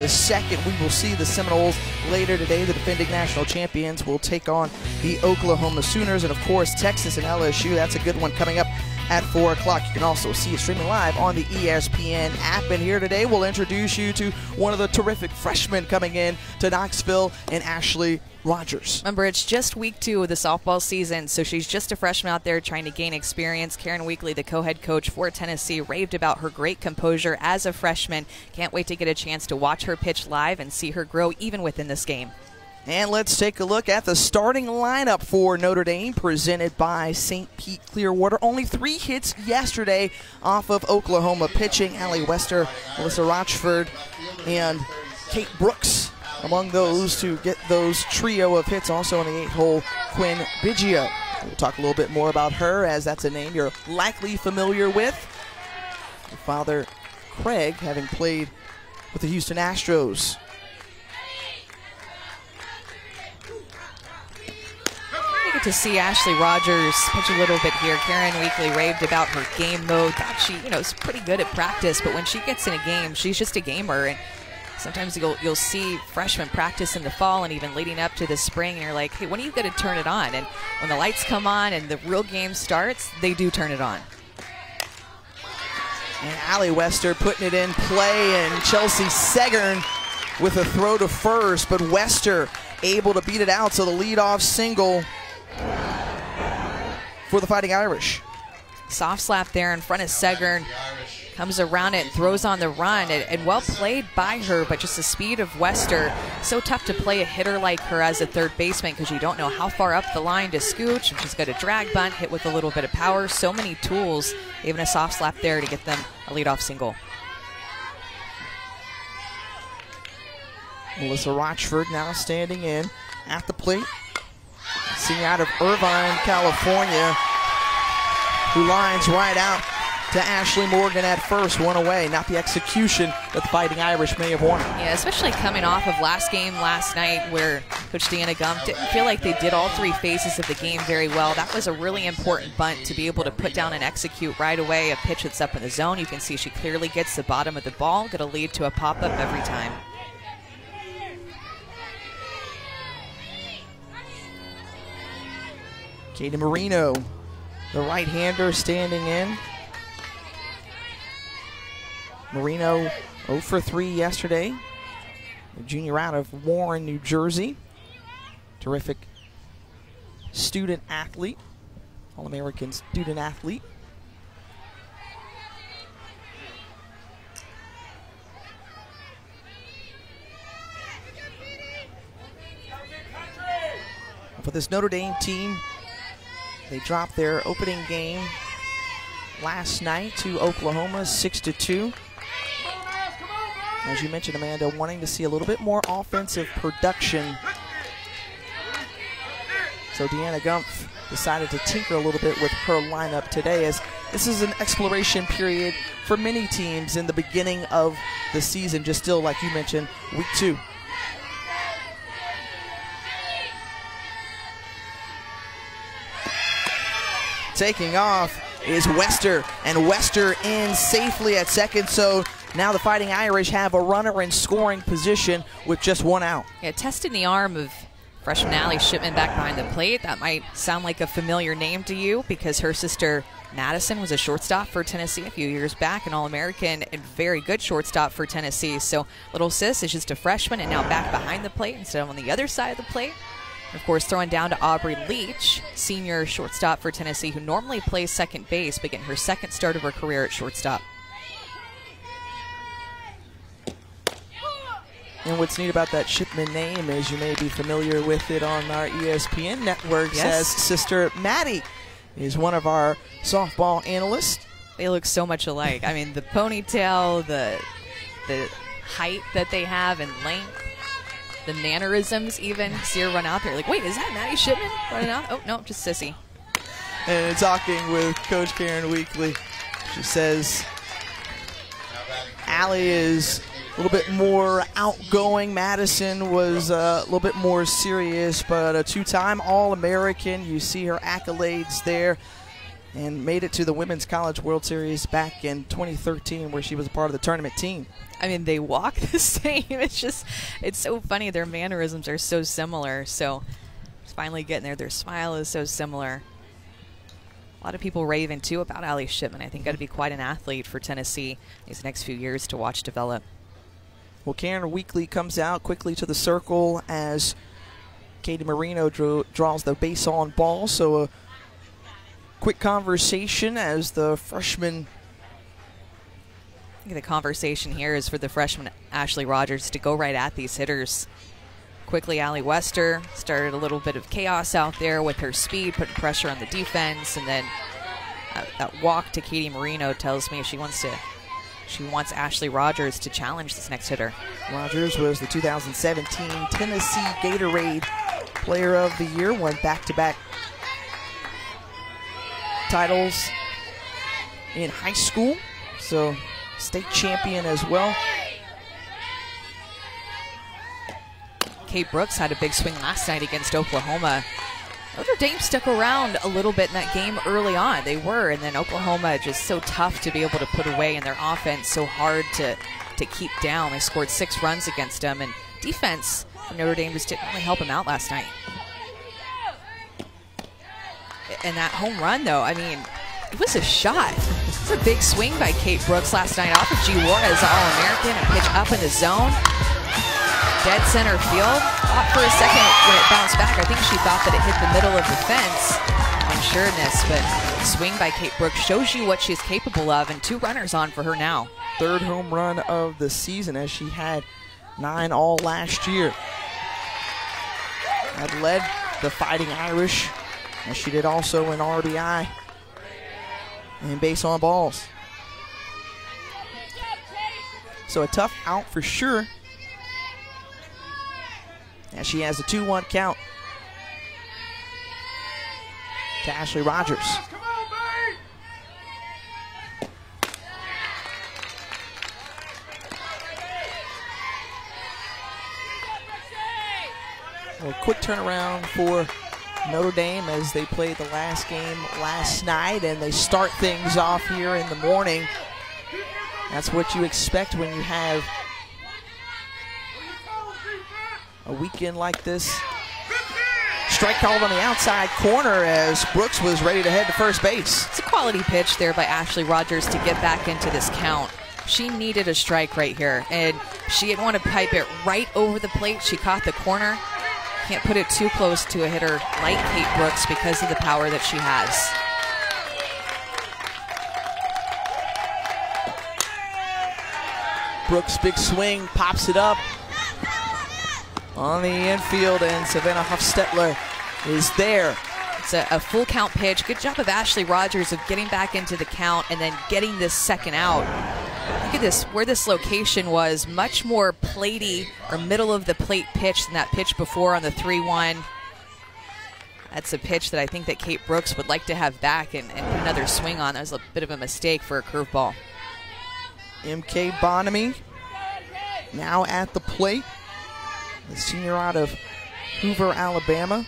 The second, we will see the Seminoles later today. The defending national champions will take on the Oklahoma Sooners, and of course Texas and LSU. That's a good one coming up at 4 o'clock. You can also see it streaming live on the ESPN app. And here today we'll introduce you to one of the terrific freshmen coming in to Knoxville, and Ashley Rogers. Remember, it's just week 2 of the softball season, so she's just a freshman out there trying to gain experience. Karen Weekly, the co-head coach for Tennessee, raved about her great composure as a freshman. Can't wait to get a chance to watch her pitch live and see her grow even within this game. And let's take a look at the starting lineup for Notre Dame, presented by St. Pete Clearwater. Only 3 hits yesterday off of Oklahoma pitching. Allie Wester, Melissa Rochford, and Kate Brooks among those to get those trio of hits. Also in the 8-hole, Quinn Biggio. We'll talk a little bit more about her, as that's a name you're likely familiar with. Her father, Craig, having played with the Houston Astros. We get to see Ashley Rogers pitch a little bit here. Karen Weekly raved about her game mode. Thought she, is pretty good at practice, but when she gets in a game, she's just a gamer. And sometimes you'll see freshmen practice in the fall and even leading up to the spring, and you're like, hey, when are you going to turn it on? And when the lights come on and the real game starts, they do turn it on. And Allie Wester putting it in play, and Chelsea Segern with a throw to first, but Wester able to beat it out, so the leadoff single for the Fighting Irish. Soft slap there in front of Segern. Comes around it and throws on the run, and well played by her, but just the speed of Wester. So tough to play a hitter like her as a third baseman, because you don't know how far up the line to scooch, and she's got a drag bunt, hit with a little bit of power. So many tools, even a soft slap there to get them a leadoff single. Melissa Rochford now standing in at the plate. Seen out of Irvine, California, who lines right out to Ashley Morgan at first, one away. Not the execution that the Fighting Irish may have wanted. Yeah, especially coming off of last game last night, where Coach Deanna Gump didn't feel like they did all 3 phases of the game very well. That was a really important bunt to be able to put down and execute right away a pitch that's up in the zone. You can see she clearly gets the bottom of the ball, going to lead to a pop-up every time. Katie Marino, the right-hander, standing in. Marino 0 for 3 yesterday. A junior out of Warren, New Jersey. Terrific student athlete, All-American student athlete. For this Notre Dame team, they dropped their opening game last night to Oklahoma, 6-2. As you mentioned, Amanda, wanting to see a little bit more offensive production. So Deanna Gumpf decided to tinker a little bit with her lineup today, as this is an exploration period for many teams in the beginning of the season, just still, like you mentioned, week 2. Taking off is Wester, and Wester in safely at second, so now the Fighting Irish have a runner in scoring position with just 1 out. Yeah, testing the arm of freshman Allie Shipman back behind the plate. That might sound like a familiar name to you, because her sister Madison was a shortstop for Tennessee a few years back, an All-American and very good shortstop for Tennessee. So little sis is just a freshman and now back behind the plate instead of on the other side of the plate. Of course, throwing down to Aubrey Leach, senior shortstop for Tennessee, who normally plays second base, but getting her second start of her career at shortstop. And what's neat about that Shipman name is you may be familiar with it on our ESPN network. Yes. As sister Maddie is one of our softball analysts. They look so much alike. I mean, the ponytail, the height that they have and length, the mannerisms even. See her run out there like, wait, is that Maddie Shipman running out? Oh, no, just Sissy. And talking with Coach Karen Weekly, she says Allie is a little bit more outgoing. Madison was a little bit more serious, but a 2-time All-American. You see her accolades there. and made it to the Women's College World Series back in 2013, where she was a part of the tournament team. I mean, they walk the same. It's so funny. Their mannerisms are so similar. So it's finally getting there. Their smile is so similar. A lot of people raving, too, about Allie Shipman. I think got to be quite an athlete for Tennessee these next few years to watch develop. Well, Karen Weekly comes out quickly to the circle as Katie Marino draws the base on ball. So a quick conversation as the freshman. I think the conversation here is for the freshman Ashley Rogers to go right at these hitters. Quickly, Allie Wester started a little bit of chaos out there with her speed, putting pressure on the defense, and then that walk to Katie Marino tells me she wants Ashley Rogers to challenge this next hitter. Rogers was the 2017 Tennessee Gatorade Player of the Year, won back-to-back titles in high school, so state champion as well. Kate Brooks had a big swing last night against Oklahoma. Notre Dame stuck around a little bit in that game early on. They were, and then Oklahoma just so tough to be able to put away, in their offense so hard to keep down. They scored 6 runs against them, and defense from Notre Dame just didn't really help them out last night. And that home run, though, I mean, it was a shot. It was a big swing by Kate Brooks last night off of G. Juarez, All-American, a pitch up in the zone. Dead center field. Thought for a second when it bounced back, I think she thought that it hit the middle of the fence on sureness, but swing by Kate Brooks shows you what she's capable of, and 2 runners on for her now. 3rd home run of the season, as she had 9 all last year. Had led the Fighting Irish, and she did also in RBI and base on balls. So a tough out for sure, as she has a 2-1 count to Ashley Rogers. Well, quick turnaround for Notre Dame as they played the last game last night, and they start things off here in the morning. That's what you expect when you have a weekend like this. Strike called on the outside corner as Brooks was ready to head to first base. It's a quality pitch there by Ashley Rogers to get back into this count. She needed a strike right here, and she didn't want to pipe it right over the plate. She caught the corner. Can't put it too close to a hitter like Kate Brooks because of the power that she has. Brooks' big swing, pops it up on the infield, and Savannah Huffstetler is there. It's a full count pitch. Good job of Ashley Rogers of getting back into the count and then getting this second out. Look at this, where this location was, much more platey or middle of the plate pitch than that pitch before on the 3-1. That's a pitch that I think that Kate Brooks would like to have back and put another swing on. That was a bit of a mistake for a curveball. MK Bonamy now at the plate. The senior out of Hoover, Alabama.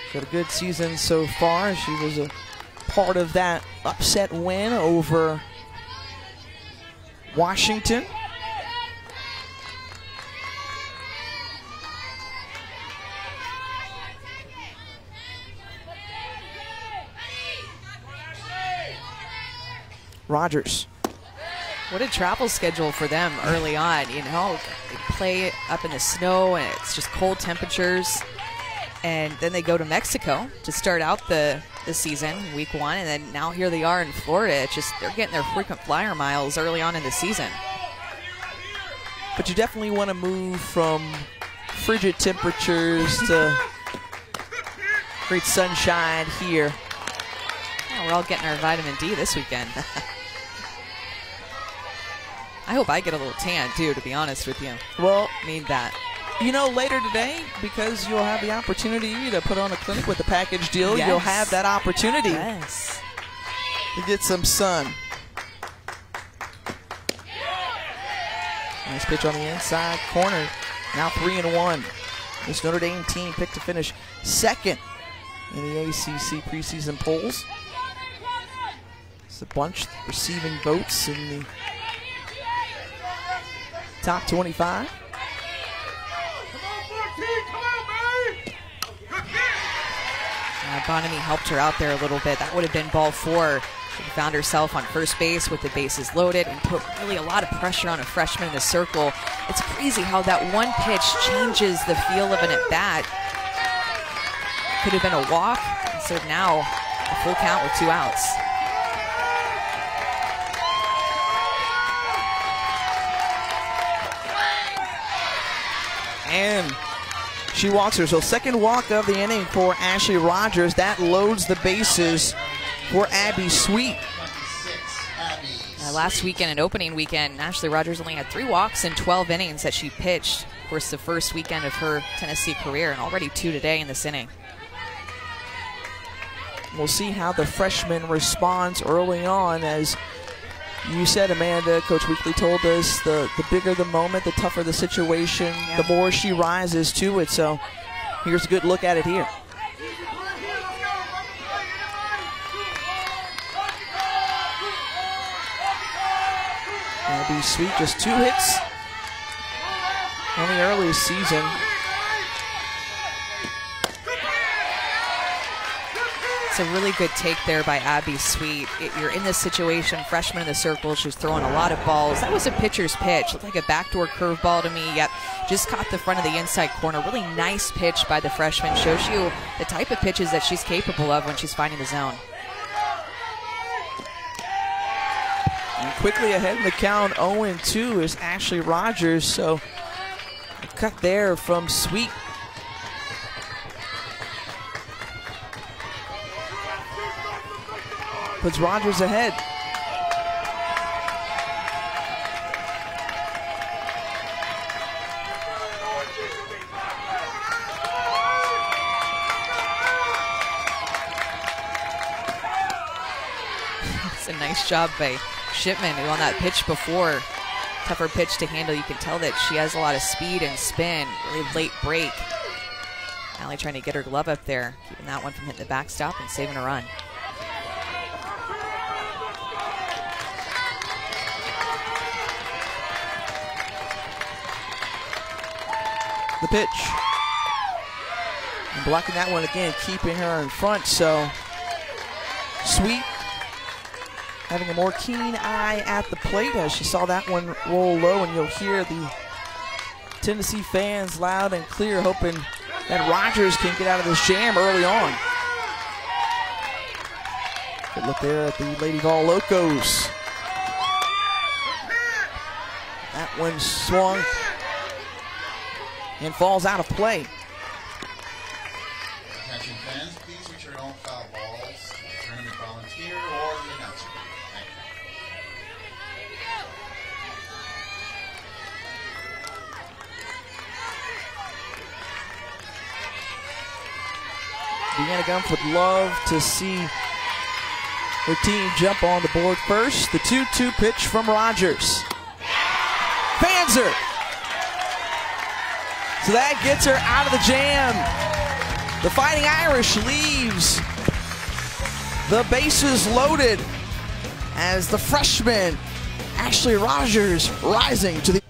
She's had a good season so far. She was a part of that upset win over Washington. Rogers. What a travel schedule for them early on. You know, they play up in the snow and it's just cold temperatures. And then they go to Mexico to start out the season, week 1. And then now here they are in Florida. It's just, they're getting their frequent flyer miles early on in the season. But you definitely want to move from frigid temperatures to great sunshine here. Yeah, we're all getting our vitamin D this weekend. I hope I get a little tan, too, to be honest with you. Well, need that. You know, later today, because you'll have the opportunity to put on a clinic with the package deal, yes. You'll have that opportunity yes. to get some sun. Nice pitch on the inside corner. Now 3-1. This Notre Dame team picked to finish second in the ACC preseason polls. It's a bunch receiving votes in the top 25. Bonamy helped her out there a little bit. That would have been ball 4. She found herself on first base with the bases loaded and put really a lot of pressure on a freshman in the circle. It's crazy how that one pitch changes the feel of an at-bat. Could have been a walk, instead of now a full count with 2 outs. And she walks her. So second walk of the inning for Ashley Rogers. That loads the bases for Abby Sweet. Last weekend and opening weekend, Ashley Rogers only had 3 walks in 12 innings that she pitched. Of course, the first weekend of her Tennessee career, and already 2 today in this inning. We'll see how the freshman responds early on. As you said, Amanda, Coach Weekly told us the bigger the moment, the tougher the situation, the more she rises to it. So here's a good look at it here. Abby Sweet, just 2 hits on the early season. It's a really good take there by Abby Sweet. You're in this situation, freshman in the circle, she's throwing a lot of balls. That was a pitcher's pitch. Looked like a backdoor curveball to me. Yep, just caught the front of the inside corner. Really nice pitch by the freshman. Shows you the type of pitches that she's capable of when she's finding the zone. And quickly ahead in the count, 0-2 is Ashley Rogers. So a cut there from Sweet. Puts Rogers ahead. It's a nice job by Shipman, who on that pitch before, tougher pitch to handle. You can tell that she has a lot of speed and spin. Really late break. Allie trying to get her glove up there, keeping that one from hitting the backstop and saving a run. The pitch. And blocking that one again, keeping her in front. So Sweet having a more keen eye at the plate as she saw that one roll low, and you'll hear the Tennessee fans loud and clear, hoping that Rogers can get out of this jam early on. Good look there at the Lady Vol Locos. That one swung and falls out of play. Attention fans, please return all foul balls to the tournament volunteer or the announcer. Deanna Gumpf would love to see her team jump on the board first. The 2-2 pitch from Rogers. Fans her. So that gets her out of the jam. The Fighting Irish leaves the bases loaded as the freshman Ashley Rogers rising to the...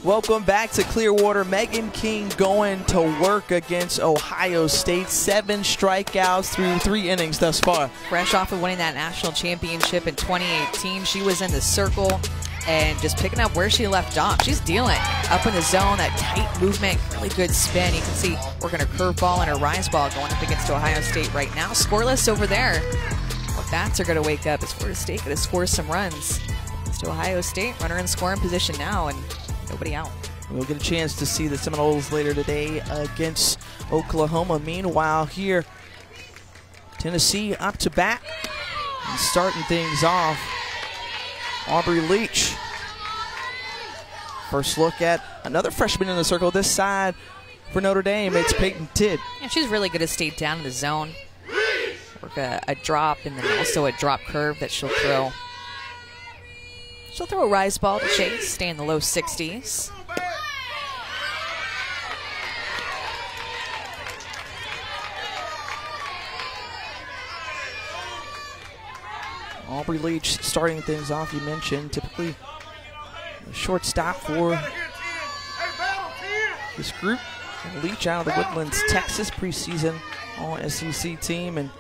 Welcome back to Clearwater. Megan King going to work against Ohio State. 7 strikeouts through 3 innings thus far. Fresh off of winning that national championship in 2018, she was in the circle and just picking up where she left off. She's dealing up in the zone, that tight movement, really good spin. You can see working her curveball and her rise ball going up against Ohio State right now. Scoreless over there. What bats are going to wake up is Florida State going to score some runs. It's to Ohio State, runner in scoring position now, and nobody out. We'll get a chance to see the Seminoles later today against Oklahoma. Meanwhile, here, Tennessee up to bat and starting things off. Aubrey Leach. First look at another freshman in the circle this side for Notre Dame. It's Peyton Tidd. Yeah, she's really good to stay down in the zone. Work a drop and then also a drop curve that she'll throw. She'll throw a rise ball to Chase, stay in the low 60s. Aubrey Leach starting things off, you mentioned. Typically a shortstop for this group. And Leach out of the Woodlands, Texas, preseason All-SEC team. And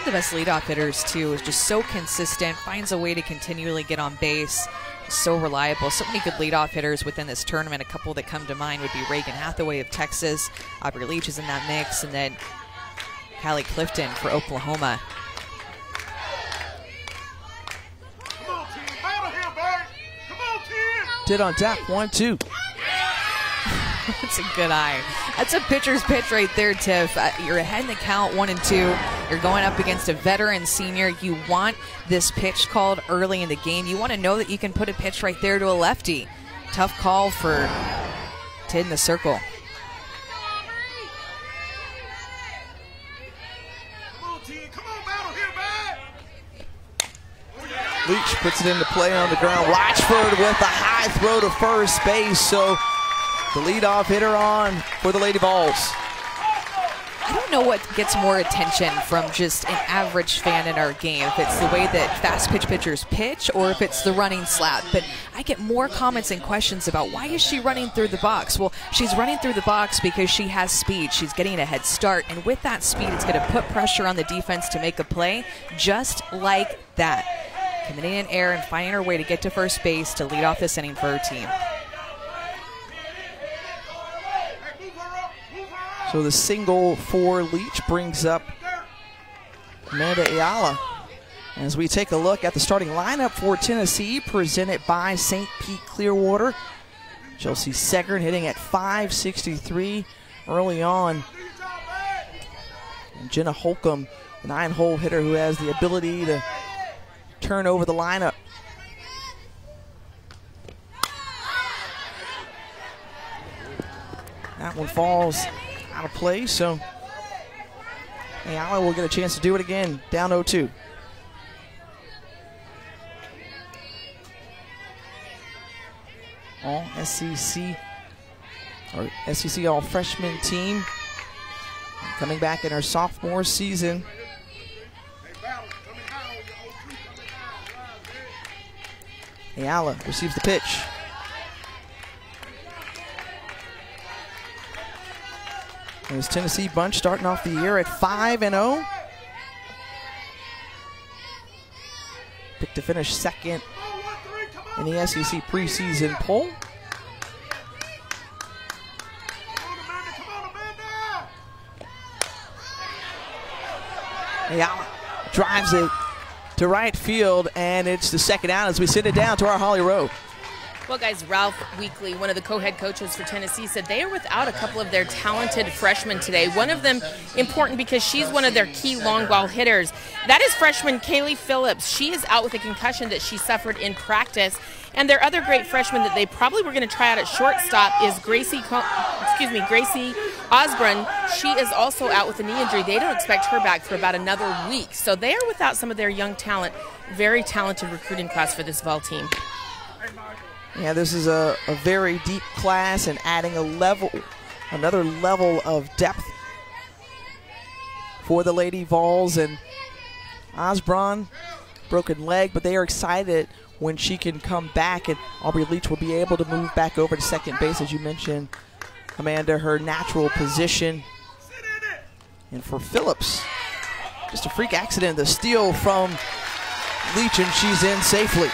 the best leadoff hitters, too, is just so consistent, finds a way to continually get on base, so reliable. So many good leadoff hitters within this tournament. A couple that come to mind would be Reagan Hathaway of Texas, Aubrey Leach is in that mix, and then Callie Clifton for Oklahoma. did on tap, 1-2. That's a good eye. That's a pitcher's pitch right there, Tiff. You're ahead in the count, 1-2. You're going up against a veteran senior. You want this pitch called early in the game. You want to know that you can put a pitch right there to a lefty. Tough call for Tid in the circle. Leach puts it into play on the ground. Rochford with a high throw to first base. So the leadoff hitter on for the Lady Vols. I don't know what gets more attention from just an average fan in our game, if it's the way that fast pitch pitchers pitch or if it's the running slap. But I get more comments and questions about why is she running through the box? Well, she's running through the box because she has speed. She's getting a head start, and with that speed, it's going to put pressure on the defense to make a play just like that. Coming in air and finding her way to get to first base to lead off this inning for her team. So the single for Leach brings up Amanda Ayala. As we take a look at the starting lineup for Tennessee, presented by St. Pete Clearwater. Chelsea Segern hitting at .563 early on. And Jenna Holcomb, the 9-hole hitter who has the ability to turn over the lineup. That one falls out of play, so Ayala will get a chance to do it again, down 0-2. All SEC, or SEC all freshman team coming back in her sophomore season. Ayala receives the pitch. And this Tennessee bunch starting off the year at 5-0. Picked to finish second in the SEC preseason poll. Ayala drives it to right field, and it's the second out as we send it down to our Holly Rowe. Well, guys, Ralph Weekly, one of the co-head coaches for Tennessee, said they are without a couple of their talented freshmen today. One of them important because she's one of their key long ball hitters. That is freshman Kaylee Phillips. She is out with a concussion that she suffered in practice. And their other great freshman that they probably were going to try out at shortstop is Gracie Osborne. She is also out with a knee injury. They don't expect her back for about another week. So they are without some of their young talent. Very talented recruiting class for this Vol team. Yeah, this is a very deep class and adding another level of depth for the Lady Vols. And Osborne, broken leg, but they are excited when she can come back, and Aubrey Leach will be able to move back over to second base, as you mentioned, Amanda, her natural position. And for Phillips, just a freak accident, the steal from Leach, and she's in safely.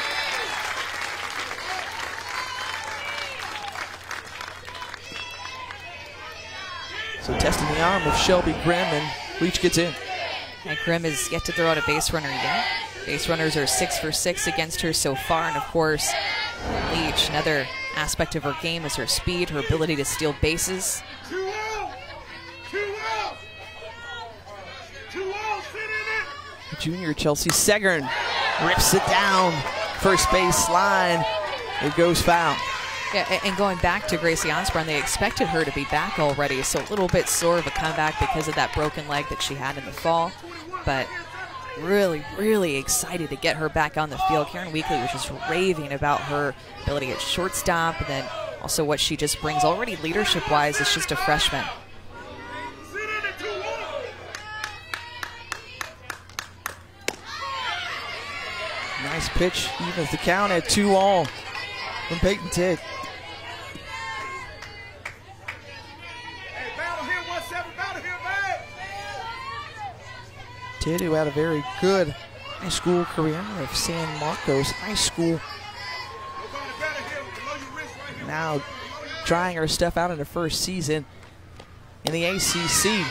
So testing the arm of Shelby Grimm, and Leach gets in. And Grimm is yet to throw out a base runner yet. Base runners are 6 for 6 against her so far, and of course, Leach, another aspect of her game is her speed, her ability to steal bases. Junior Chelsea Segern rips it down, first base line. It goes foul. Yeah, and going back to Gracie Osborne, they expected her to be back already, so a little bit sore of a comeback because of that broken leg that she had in the fall. But really, really excited to get her back on the field. Karen Weekly was just raving about her ability at shortstop, and then also what she just brings already leadership-wise as just a freshman. Nice pitch, evens the count at 2-all from Peyton Tidd. Tidd, who had a very good high school career of San Marcos High School. Now trying her stuff out in her first season in the ACC.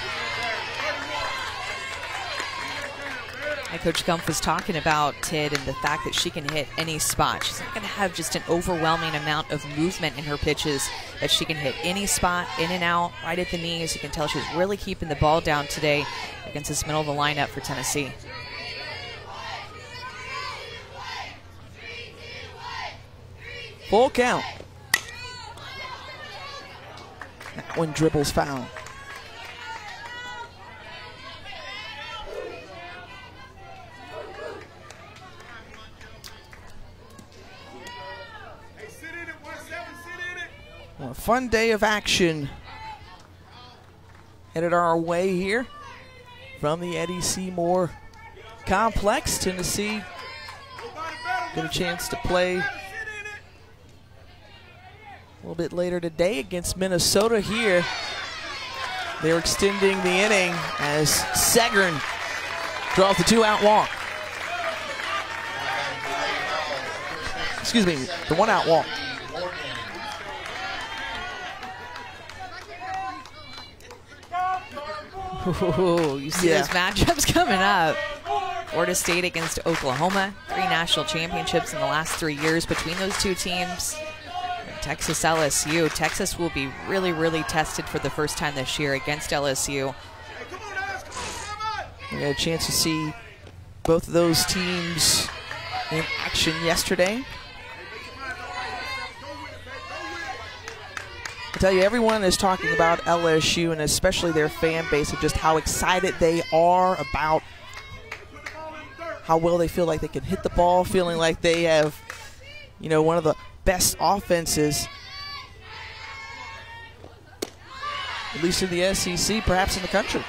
And Coach Gumpf was talking about Tidd and the fact that she can hit any spot. She's not going to have just an overwhelming amount of movement in her pitches, that she can hit any spot, in and out, right at the knees. You can tell she's really keeping the ball down today against this middle of the lineup for Tennessee. Full count. That one dribbles foul. Well, a fun day of action headed our way here from the Eddie Seymour Complex. Tennessee get a chance to play a little bit later today against Minnesota here. They're extending the inning as Segern draws the 2-out walk. Excuse me, the 1-out walk. Ooh, you see those matchups coming up. Florida State against Oklahoma. 3 national championships in the last 3 years between those two teams. And Texas LSU. Texas will be really, really tested for the first time this year against LSU. We got a chance to see both of those teams in action yesterday. I tell you, everyone is talking about LSU and especially their fan base of just how excited they are about how well they feel like they can hit the ball, feeling like they have, you know, one of the best offenses, at least in the SEC, perhaps in the country.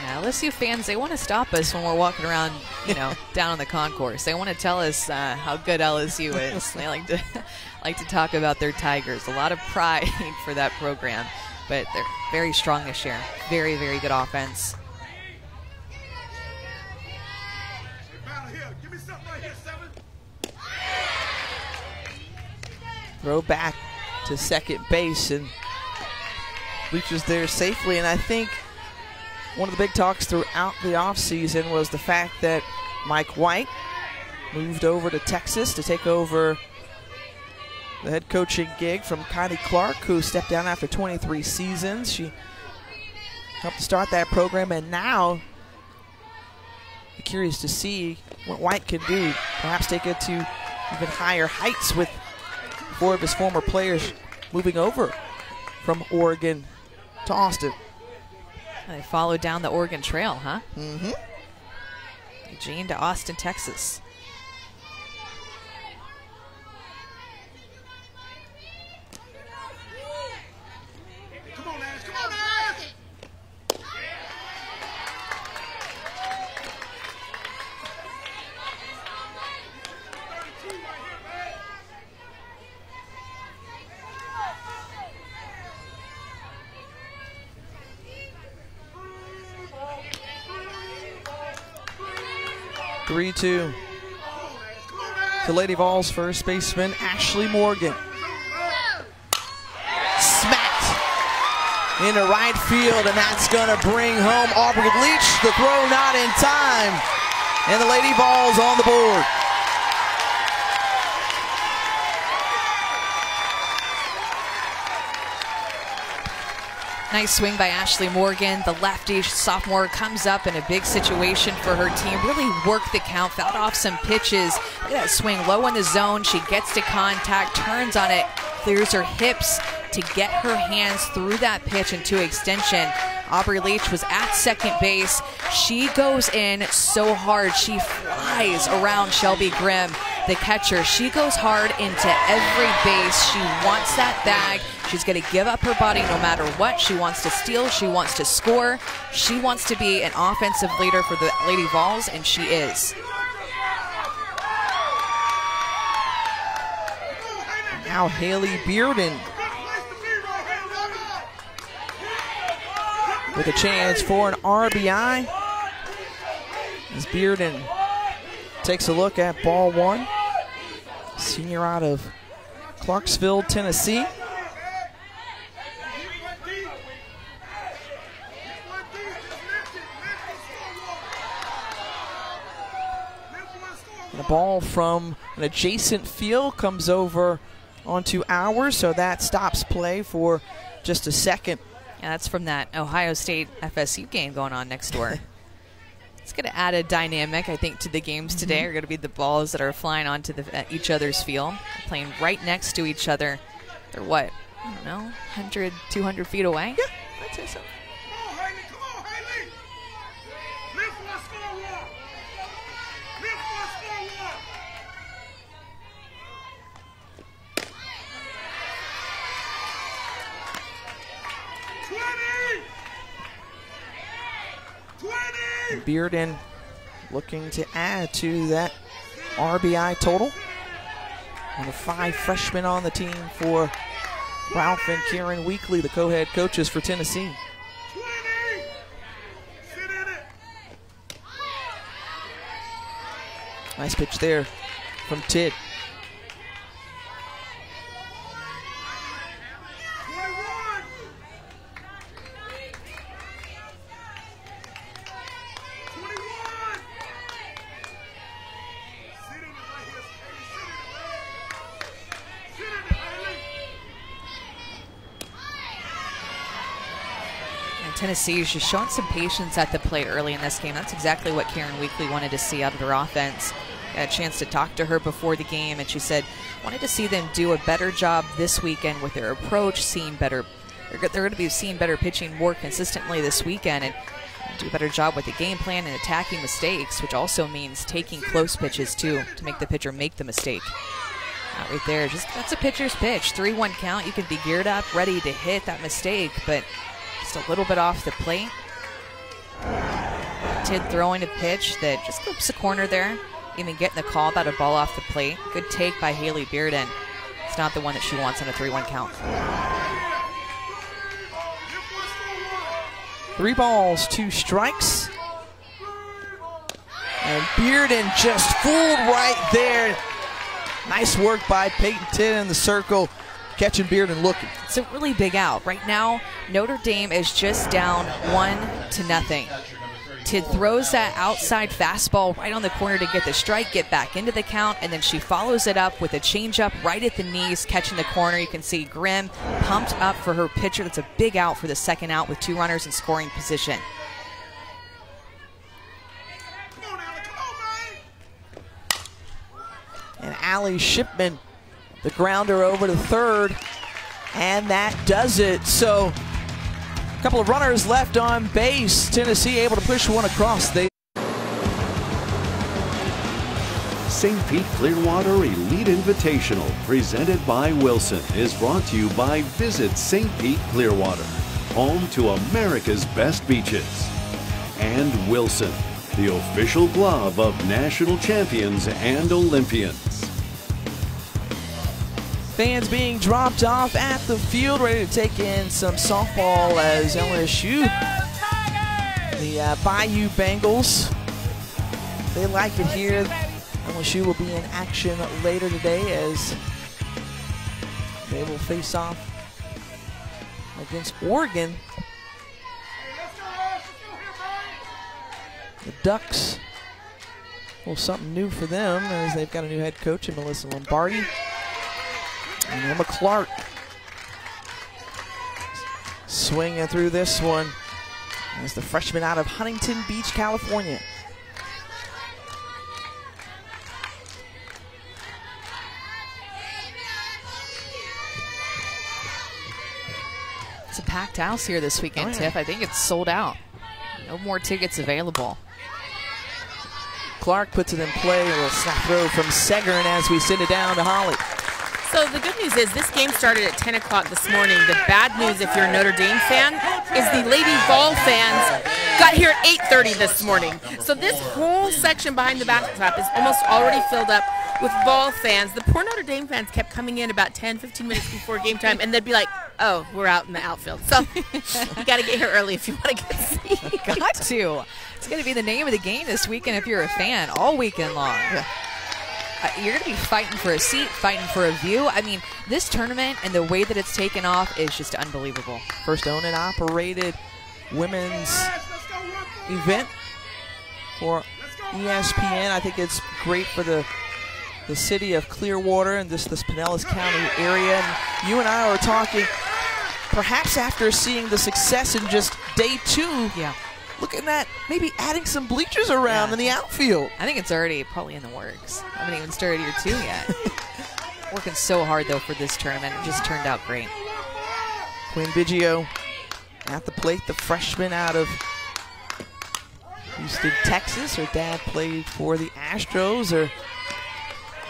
Yeah, LSU fans, they want to stop us when we're walking around, you know, down on the concourse. They want to tell us how good LSU is. They like to talk about their Tigers. A lot of pride for that program, but they're very strong this year. Very, very good offense. Throw back to second base, and Leach is there safely. And I think one of the big talks throughout the offseason was the fact that Mike White moved over to Texas to take over the head coaching gig from Connie Clark, who stepped down after 23 seasons. She helped to start that program, and now I'm curious to see what White can do. Perhaps take it to even higher heights with 4 of his former players moving over from Oregon to Austin. They followed down the Oregon Trail, huh? Mm-hmm. Eugene to Austin, Texas. Come on, Ash. Come on, Ash. 3-2 to Lady Vols first baseman Ashley Morgan. Smacked into right field, and that's going to bring home Aubrey Leach. The throw not in time, and the Lady Vols on the board. Nice swing by Ashley Morgan. The lefty sophomore comes up in a big situation for her team. Really worked the count, fouled off some pitches. Look at that swing low in the zone. She gets to contact, turns on it, clears her hips to get her hands through that pitch into extension. Aubrey Leach was at second base. She goes in so hard. She flies around Shelby Grimm, the catcher. She goes hard into every base. She wants that bag. She's going to give up her body no matter what. She wants to steal. She wants to score. She wants to be an offensive leader for the Lady Vols, and she is. Now Haley Bearden with a chance for an RBI. As Bearden takes a look at ball one. Senior out of Clarksville, Tennessee. The ball from an adjacent field comes over onto ours, so that stops play for just a second. Yeah, that's from that Ohio State FSU game going on next door. It's going to add a dynamic, I think, to the games today. Are going to be the balls that are flying onto each other's field, playing right next to each other. They're what? I don't know, 100, 200 feet away? Yeah, I'd say so. Bearden looking to add to that RBI total. And the 5 freshmen on the team for Ralph and Karen Weekly, the co-head coaches for Tennessee. Nice pitch there from Tidd. Tennessee is just showing some patience at the plate early in this game. That's exactly what Karen Weekly wanted to see out of their offense. Got a chance to talk to her before the game, and she said, wanted to see them do a better job this weekend with their approach, seeing better. They're going to be seeing better pitching more consistently this weekend, and do a better job with the game plan and attacking mistakes, which also means taking close pitches too, to make the pitcher make the mistake. Right there, just that's a pitcher's pitch. 3-1 count. You can be geared up, ready to hit that mistake, but just a little bit off the plate. Tidd throwing a pitch that just clips a corner there, even getting the call about a ball off the plate. Good take by Haley Bearden. It's not the one that she wants on a 3-1 count. 3 balls, 2 strikes. And Bearden just fooled right there. Nice work by Peyton Tidd in the circle, catching Bearden looking. It's a really big out. Right now, Notre Dame is just down 1-0. Tidd throws that outside fastball right on the corner to get the strike, get back into the count, and then she follows it up with a changeup right at the knees, catching the corner. You can see Grimm pumped up for her pitcher. That's a big out for the second out with 2 runners in scoring position. And Allie Shipman, the grounder over to third, and that does it. So a couple of runners left on base. Tennessee able to push one across. St. Pete Clearwater Elite Invitational, presented by Wilson, is brought to you by Visit St. Pete Clearwater, home to America's best beaches. And Wilson, the official glove of national champions and Olympians. Fans being dropped off at the field, ready to take in some softball as LSU, the Bayou Bengals, they like it here. LSU will be in action later today as they will face off against Oregon. The Ducks, well, something new for them as they've got a new head coach in Melissa Lombardi. And Emma Clark swinging through this one as the freshman out of Huntington Beach, California. It's a packed house here this weekend, Tiff. I think it's sold out. No more tickets available. Clark puts it in play. A little snap throw from Segern as we send it down to Holly. So the good news is this game started at 10 o'clock this morning. The bad news, if you're a Notre Dame fan, is the Lady Vol fans got here at 8:30 this morning. So this whole section behind the backstop is almost already filled up with ball fans. The poor Notre Dame fans kept coming in about 10, 15 minutes before game time, and they'd be like, oh, we're out in the outfield. So you got to get here early if you want to get seats. Got to. It's going to be the name of the game this weekend if you're a fan, all weekend long. Yeah. You're going to be fighting for a seat, fighting for a view. I mean, this tournament and the way that it's taken off is just unbelievable. First owned and operated women's event for ESPN. I think it's great for the city of Clearwater and this Pinellas County area. And you and I were talking, perhaps after seeing the success in just day 2, looking at maybe adding some bleachers around in the outfield. I think it's already probably in the works. I haven't even started year 2 yet. Working so hard, though, for this tournament. It just turned out great. Quinn Biggio at the plate, the freshman out of Houston, Texas. Her dad played for the Astros. Her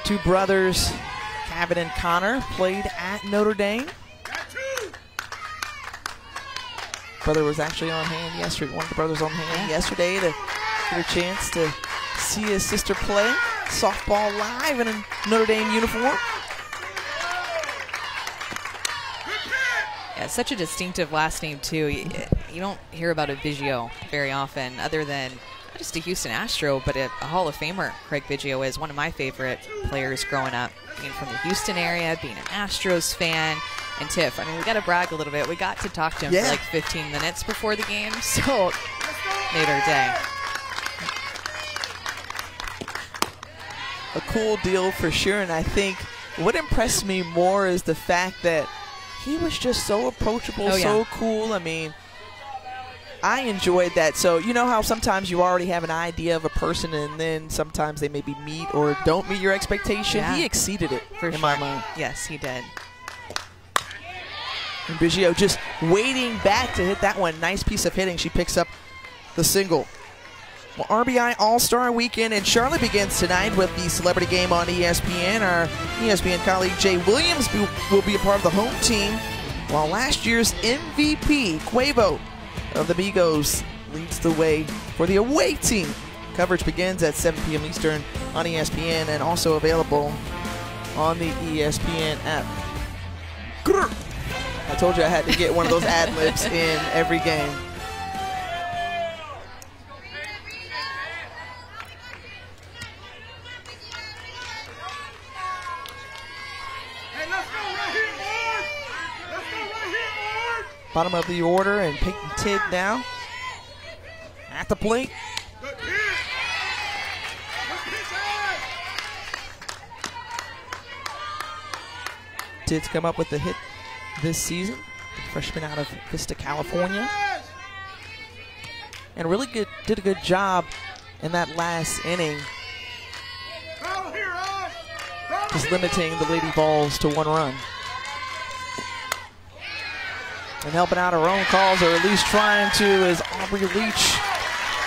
two brothers, Kevin and Connor, played at Notre Dame. Brother was actually on hand yesterday. One of the brothers on hand yesterday to get a chance to see his sister play softball live in a Notre Dame uniform. Yeah, such a distinctive last name, too. You don't hear about a Biggio very often, other than not just a Houston Astro, but a Hall of Famer. Craig Biggio is one of my favorite players growing up, being from the Houston area, being an Astros fan. And Tiff, I mean, we got to brag a little bit. We got to talk to him for like 15 minutes before the game, so made our day. A cool deal for sure, and I think what impressed me more is the fact that he was just so approachable, so cool. I mean, I enjoyed that. So you know how sometimes you already have an idea of a person, and then sometimes they maybe meet or don't meet your expectation? He exceeded it in my mind. Yes, he did. And Biggio just waiting back to hit that one. Nice piece of hitting. She picks up the single. Well, RBI All-Star Weekend in Charlotte begins tonight with the celebrity game on ESPN. Our ESPN colleague Jay Williams will be a part of the home team, while last year's MVP, Quavo of the Migos, leads the way for the away team. Coverage begins at 7 p.m. Eastern on ESPN and also available on the ESPN app. Grr. I told you I had to get one of those ad-libs in every game. Bottom of the order, and Peyton Tidd now at the plate. Tidd's come up with the hit this season, the freshman out of Vista, California, and really did a good job in that last inning, just limiting the Lady Vols to 1 run. And helping out her own calls, or at least trying to, as Aubrey Leach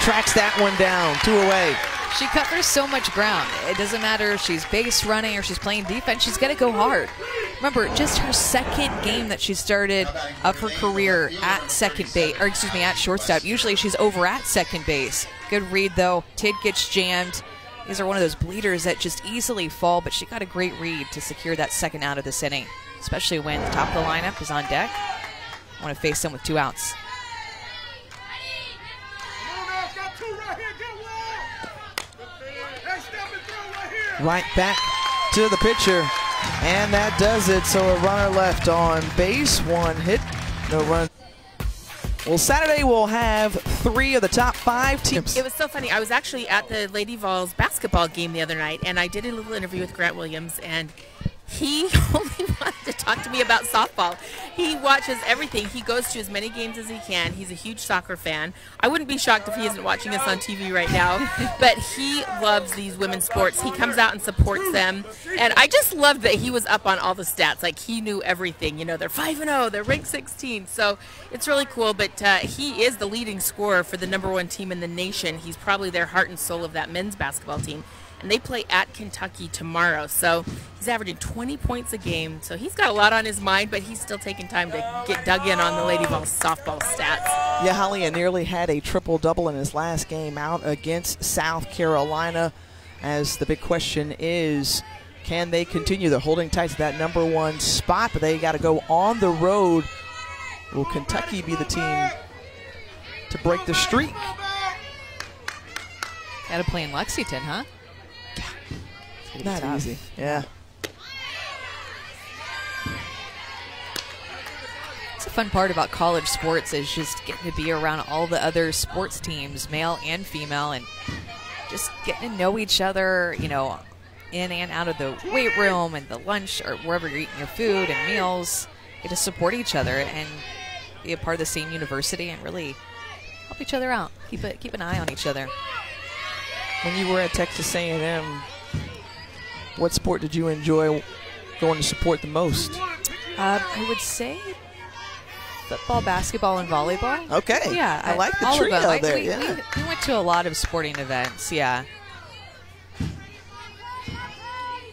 tracks that one down, 2 away. She covers so much ground. It doesn't matter if she's base running or she's playing defense. She's going to go hard. Remember, just her second game that she started of her career at second base, or excuse me, at shortstop. Usually she's over at second base. Good read, though. Tidd gets jammed. These are one of those bleeders that just easily fall, but she got a great read to secure that second out of this inning, especially when the top of the lineup is on deck. I want to face them with 2 outs. Right back to the pitcher, and that does it. So a runner left on base, 1 hit, no run. Well, Saturday we'll have 3 of the top 5 teams. It was so funny. I was actually at the Lady Vols basketball game the other night, and I did a little interview with Grant Williams, and he only wanted to talk to me about softball. He watches everything. He goes to as many games as he can. He's a huge soccer fan. I wouldn't be shocked if he isn't watching us on TV right now, but he loves these women's sports. He comes out and supports them, and I just loved that he was up on all the stats. Like, he knew everything. You know, they're 5-0, they're ranked 16, so it's really cool, but he is the leading scorer for the #1 team in the nation. He's probably their heart and soul of that men's basketball team. And they play at Kentucky tomorrow. So he's averaging 20 points a game. So he's got a lot on his mind, but he's still taking time to get dug in on the Lady Vols softball stats. Yeah, Halia nearly had a triple-double in his last game out against South Carolina. as the big question is, can they continue? They're holding tight to that #1 spot, but they got to go on the road. Will Kentucky be the team to break the streak? Got to play in Lexington, huh? Not easy. Yeah. It's a fun part about college sports is just getting to be around all the other sports teams, male and female, and just getting to know each other, you know, in and out of the weight room and the lunch or wherever you're eating your food and meals. Get to support each other and be a part of the same university and really help each other out. Keep an eye on each other. When you were at Texas A&M, what sport did you enjoy going to support the most? I would say football, basketball, and volleyball. Okay. Yeah. I like the all trio of them. there. We went to a lot of sporting events, yeah.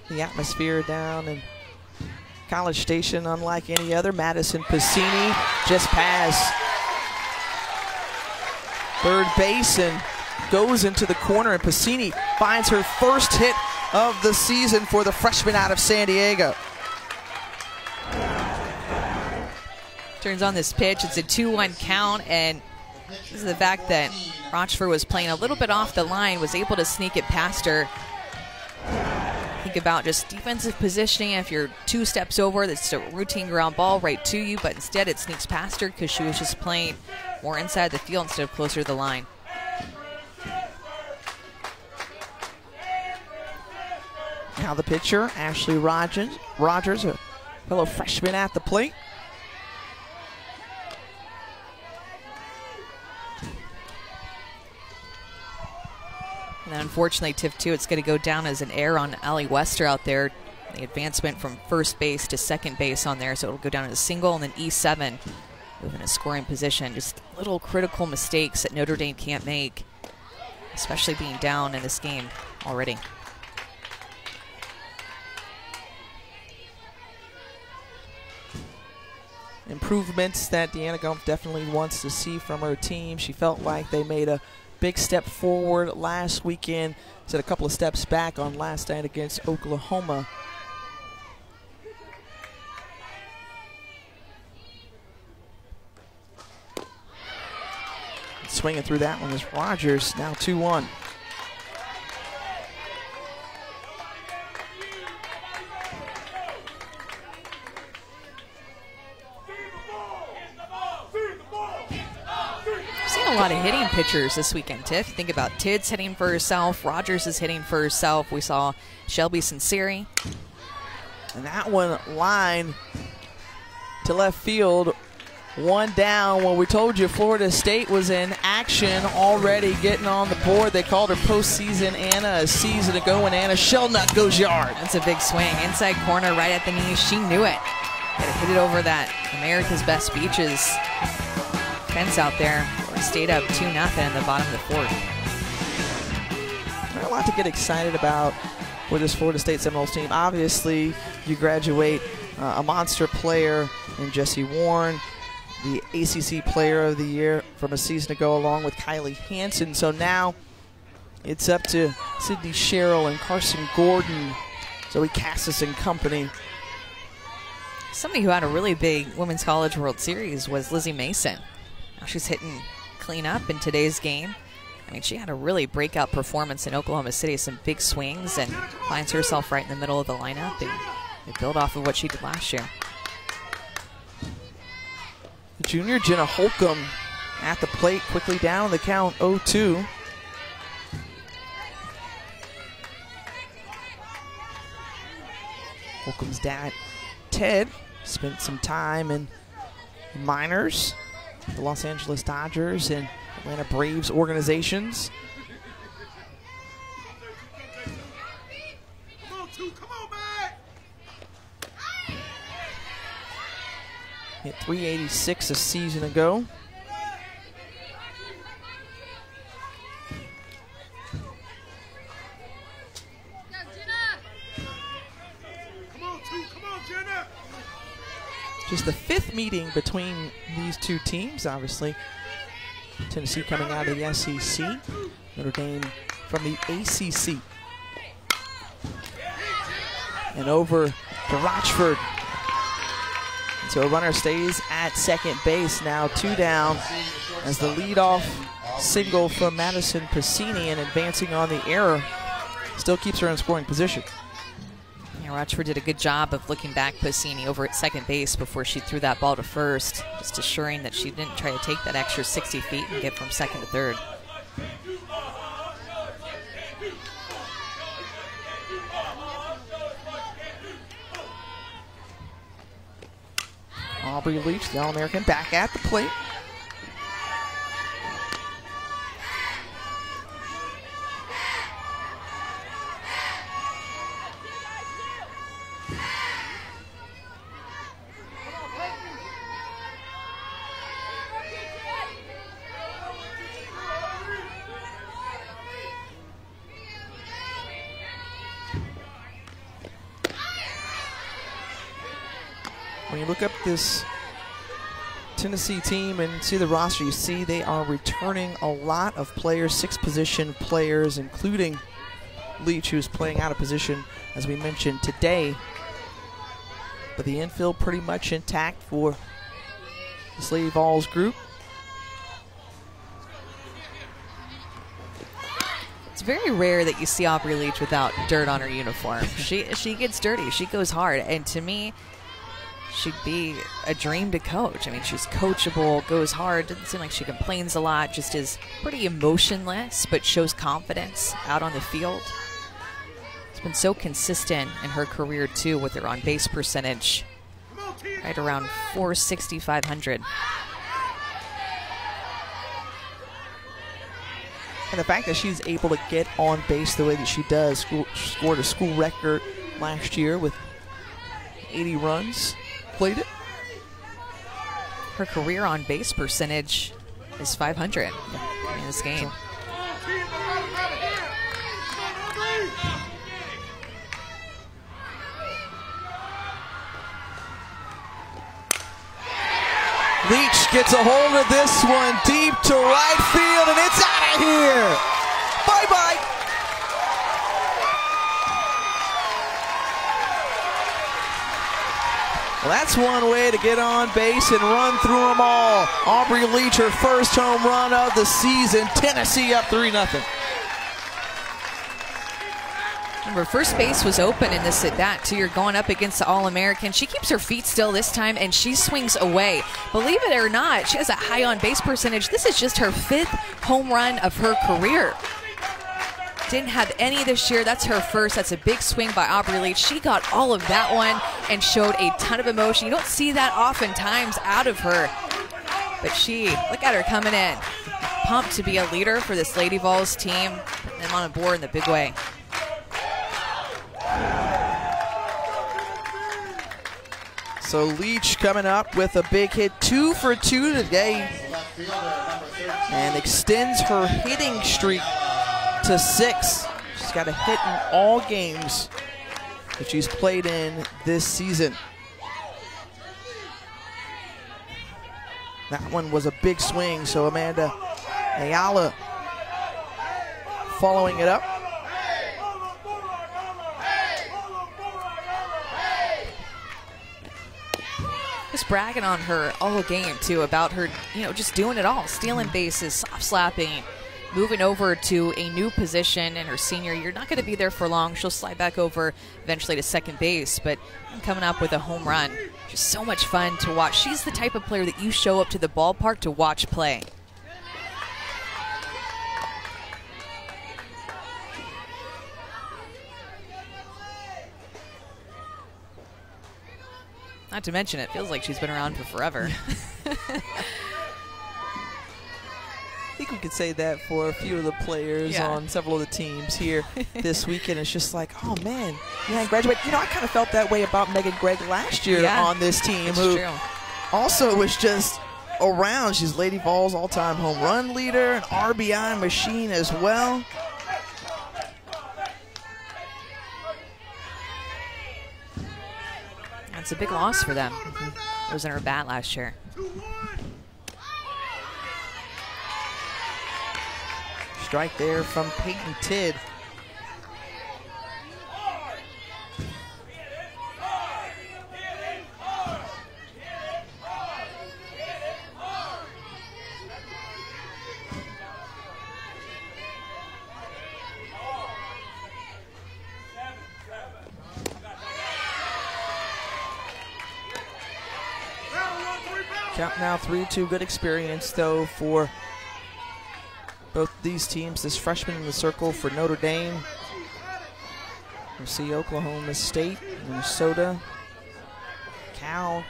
The atmosphere down in College Station, unlike any other. Madison Piscini just past third base and goes into the corner, and Piscini finds her first hit of the season for the freshman out of San Diego. Turns on this pitch. It's a 2-1 count, and this is the fact that Rochford was playing a little bit off the line, was able to sneak it past her. Think about just defensive positioning. If you're 2 steps over, that's a routine ground ball right to you, but instead it sneaks past her because she was just playing more inside the field instead of closer to the line. Now the pitcher, Ashley Rogers, a fellow freshman at the plate. And unfortunately, TIF 2, it's going to go down as an error on Allie Wester out there. The advancement from first base to second base on there, so it'll go down as a single, and then E7 moving a scoring position. Just little critical mistakes that Notre Dame can't make, especially being down in this game already. Improvements that Deanna Gumpf definitely wants to see from her team. She felt like they made a big step forward last weekend. Said a couple of steps back on last night against Oklahoma. Swinging through that one is Rogers, now 2-1. A lot of hitting pitchers this weekend, Tiff. Think about Tids hitting for herself. Rogers is hitting for herself. We saw Shelby Sinceri. And that one line to left field. One down. When we told you Florida State was in action already getting on the board. They called her postseason Anna a season ago, and Anna Shellnut goes yard. That's a big swing. Inside corner, right at the knee. She knew it. Got to hit it over that America's Best Beaches fence out there. Stayed up 2-0 in the bottom of the 4th. There's a lot to get excited about with this Florida State Seminoles team. Obviously, you graduate a monster player in Jessie Warren, the ACC Player of the Year from a season ago, along with Kylie Hansen. So now it's up to Sydney Sherrill and Carson Gordon, Zoe Cassis and company. Somebody who had a really big Women's College World Series was Lizzie Mason. Now she's hitting clean up in today's game. I mean, she had a really breakout performance in Oklahoma City, some big swings, and finds herself right in the middle of the lineup, and they build off of what she did last year. The junior Jenna Holcomb at the plate, quickly down the count, 0-2. Holcomb's dad, Ted, spent some time in minors, the Los Angeles Dodgers and Atlanta Braves organizations. Hit 386 a season ago. Just the 5th meeting between these two teams, obviously. Tennessee coming out of the SEC, Notre Dame from the ACC. and over to Rochford. And so a runner stays at second base, now 2 down, as the leadoff single from Madison Piscini, and advancing on the error still keeps her in scoring position. Yeah, Rochford did a good job of looking back Piscini over at second base before she threw that ball to first, just assuring that she didn't try to take that extra 60 feet and get from second to third. Aubrey Leach, the All-American, back at the plate. When you look up this Tennessee team and see the roster, you see they are returning a lot of players, 6 position players, including Leach, who's playing out of position, as we mentioned today. But the infield pretty much intact for this Lady Vols group. It's very rare that you see Aubrey Leach without dirt on her uniform. She gets dirty. She goes hard. And to me, she'd be a dream to coach. I mean, she's coachable, goes hard, doesn't seem like she complains a lot, just is pretty emotionless, but shows confidence out on the field. It's been so consistent in her career, too, with her on-base percentage, right around 460, 500. And the fact that she's able to get on base the way that she does, scored a school record last year with 80 runs. Played it. Her career on base percentage is 500 in this game. Leach gets a hold of this one deep to right field, and it's out of here. Bye-bye. Well, that's one way to get on base and run through them all. Aubrey Leach, her first home run of the season. Tennessee up 3-0. Remember, first base was open in this at-bat, too. You're going up against the All-American. She keeps her feet still this time, and she swings away. Believe it or not, she has a high on-base percentage. This is just her 5th home run of her career. Didn't have any this year. That's her first. That's a big swing by Aubrey Leach. She got all of that one and showed a ton of emotion. You don't see that oftentimes out of her. But look at her coming in. Pumped to be a leader for this Lady Vols team. Putting them on a board in the big way. So Leach coming up with a big hit, 2 for 2 today, and extends her hitting streak to 6. She's got a hit in all games that she's played in this season. That one was a big swing, so Amanda Ayala following it up. Just bragging on her all game, too, about her, just doing it all. Stealing bases, soft slapping, moving over to a new position in her senior year. Not going to be there for long. She'll slide back over eventually to second base, but coming up with a home run. Just so much fun to watch. She's the type of player that you show up to the ballpark to watch play. Not to mention, it feels like she's been around for forever. I think we could say that for a few of the players on several of the teams here this weekend. It's just like, oh man, I graduated. I kind of felt that way about Megan Gregg last year on this team, who also was just around. She's Lady Vols all-time home run leader, an RBI machine as well. That's a big loss for them. It was in her bat last year. Strike there from Peyton Tidd. Count now 3-2. Good experience, though, for both these teams. This freshman in the circle for Notre Dame. We'll see Oklahoma State, Minnesota, Cal,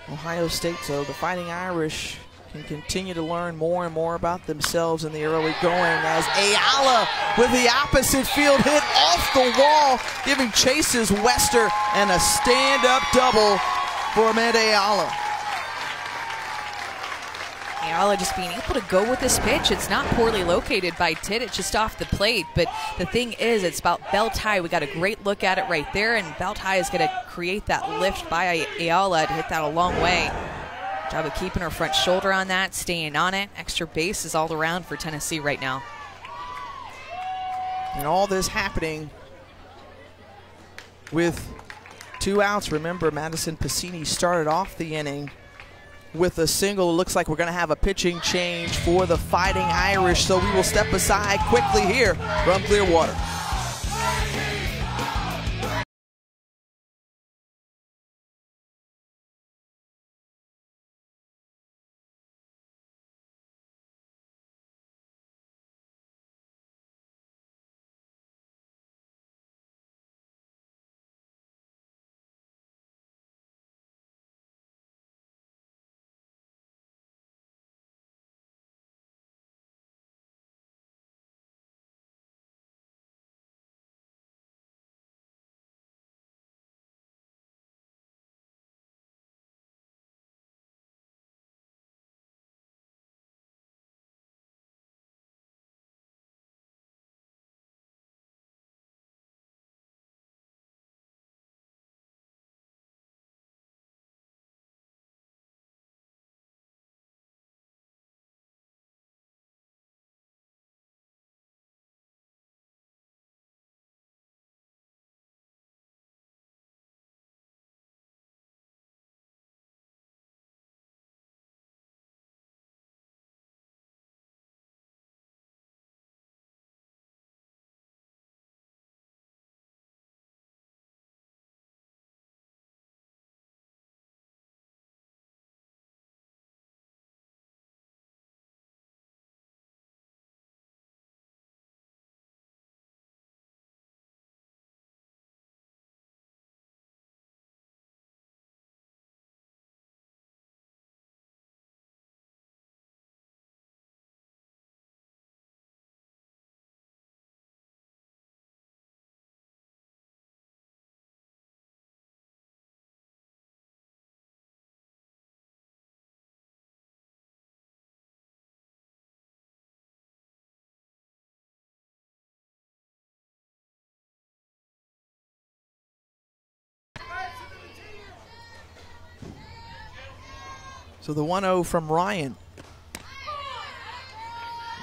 Ohio State. So the Fighting Irish can continue to learn more and more about themselves in the early going, as Ayala with the opposite field hit off the wall, giving Chase's Wester and a stand-up double for Amanda Ayala. Ayala just being able to go with this pitch. It's not poorly located by Titt. It's just off the plate. But the thing is, it's about belt high. We got a great look at it right there, and belt high is going to create that lift by Ayala to hit that a long way. Job of keeping her front shoulder on that, staying on it. Extra bases all around for Tennessee right now. And all this happening with 2 outs. Remember, Madison Piscini started off the inning with a single. It looks like we're going to have a pitching change for the Fighting Irish, so we will step aside quickly here from Clearwater. So the 1-0 from Ryan.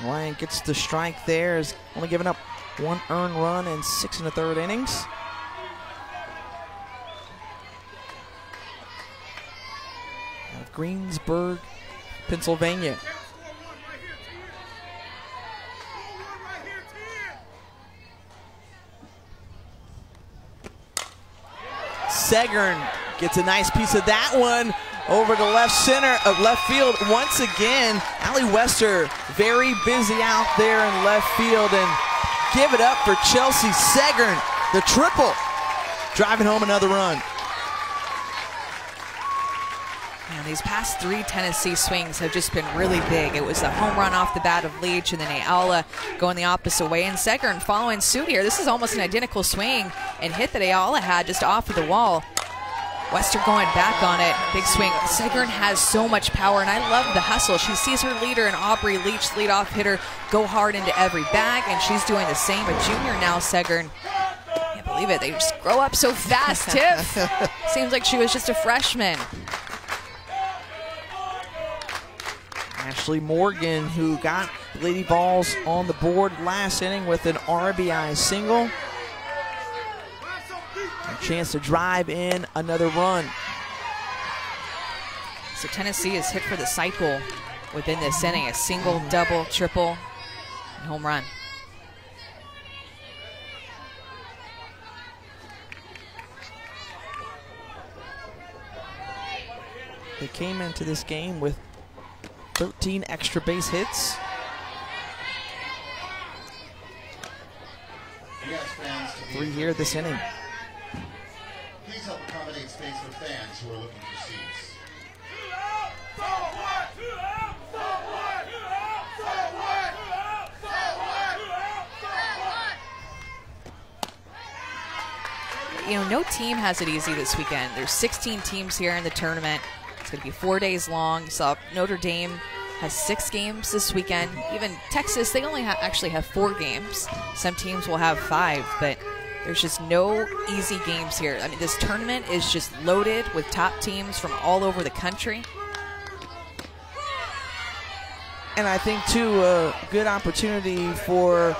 Ryan gets the strike there, is only giving up 1 earned run in 6 1/3 innings. Out of Greensburg, Pennsylvania. Segern gets a nice piece of that one over to left field once again. Allie Wester very busy out there in left field, and give it up for Chelsea Segern, the triple, driving home another run. And these past 3 Tennessee swings have just been really big. It was a home run off the bat of Leach, and then Ayala going the opposite way, and Segern following suit here. This is almost an identical swing and hit that Ayala had just off of the wall. Wester going back on it. Big swing. Segern has so much power, and I love the hustle. She sees her leader in Aubrey Leach, leadoff hitter, go hard into every bag, and she's doing the same. A junior now, Segern. Can't believe it. They just grow up so fast, Tiff. Seems like she was just a freshman. Ashley Morgan, who got Lady Vols on the board last inning with an RBI single. A chance to drive in another run. So Tennessee is hit for the cycle within this inning. A single, double, triple, and home run. They came into this game with 13 extra base hits. We ask fans to be 3 here this inning. Please help accommodate space for fans who are looking for seats. You know, no team has it easy this weekend. There's 16 teams here in the tournament. It's going to be 4 days long. So Notre Dame has 6 games this weekend. Even Texas, they only actually have 4 games. Some teams will have 5, but there's just no easy games here. I mean, this tournament is just loaded with top teams from all over the country. And I think, too, a good opportunity for,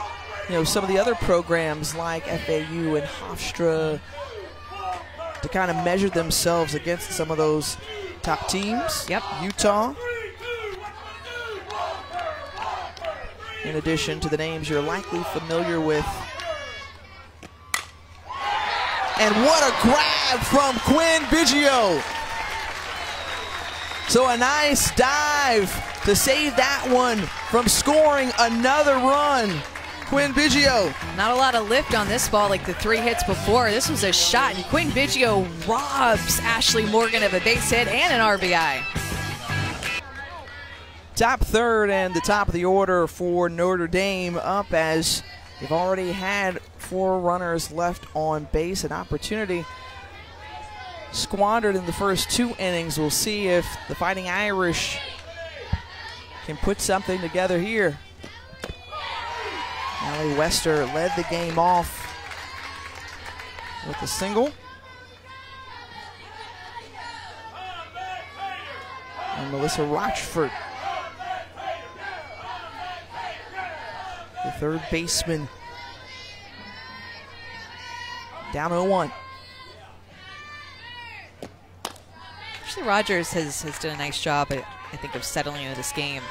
you know, some of the other programs like FAU and Hofstra to kind of measure themselves against some of those top teams. Yep. Utah. In addition to the names you're likely familiar with. And what a grab from Quinn Biggio. So a nice dive to save that one from scoring another run. Quinn Biggio. Not a lot of lift on this ball like the 3 hits before. This was a shot, and Quinn Biggio robs Ashley Morgan of a base hit and an RBI. Top third and the top of the order for Notre Dame up as they've already had 4 runners left on base. An opportunity squandered in the first 2 innings. We'll see if the Fighting Irish can put something together here. Allie Wester led the game off with a single. And Melissa Rochford, the third baseman, down 0-1. Ashley Rogers has done a nice job, I think, of settling into this game.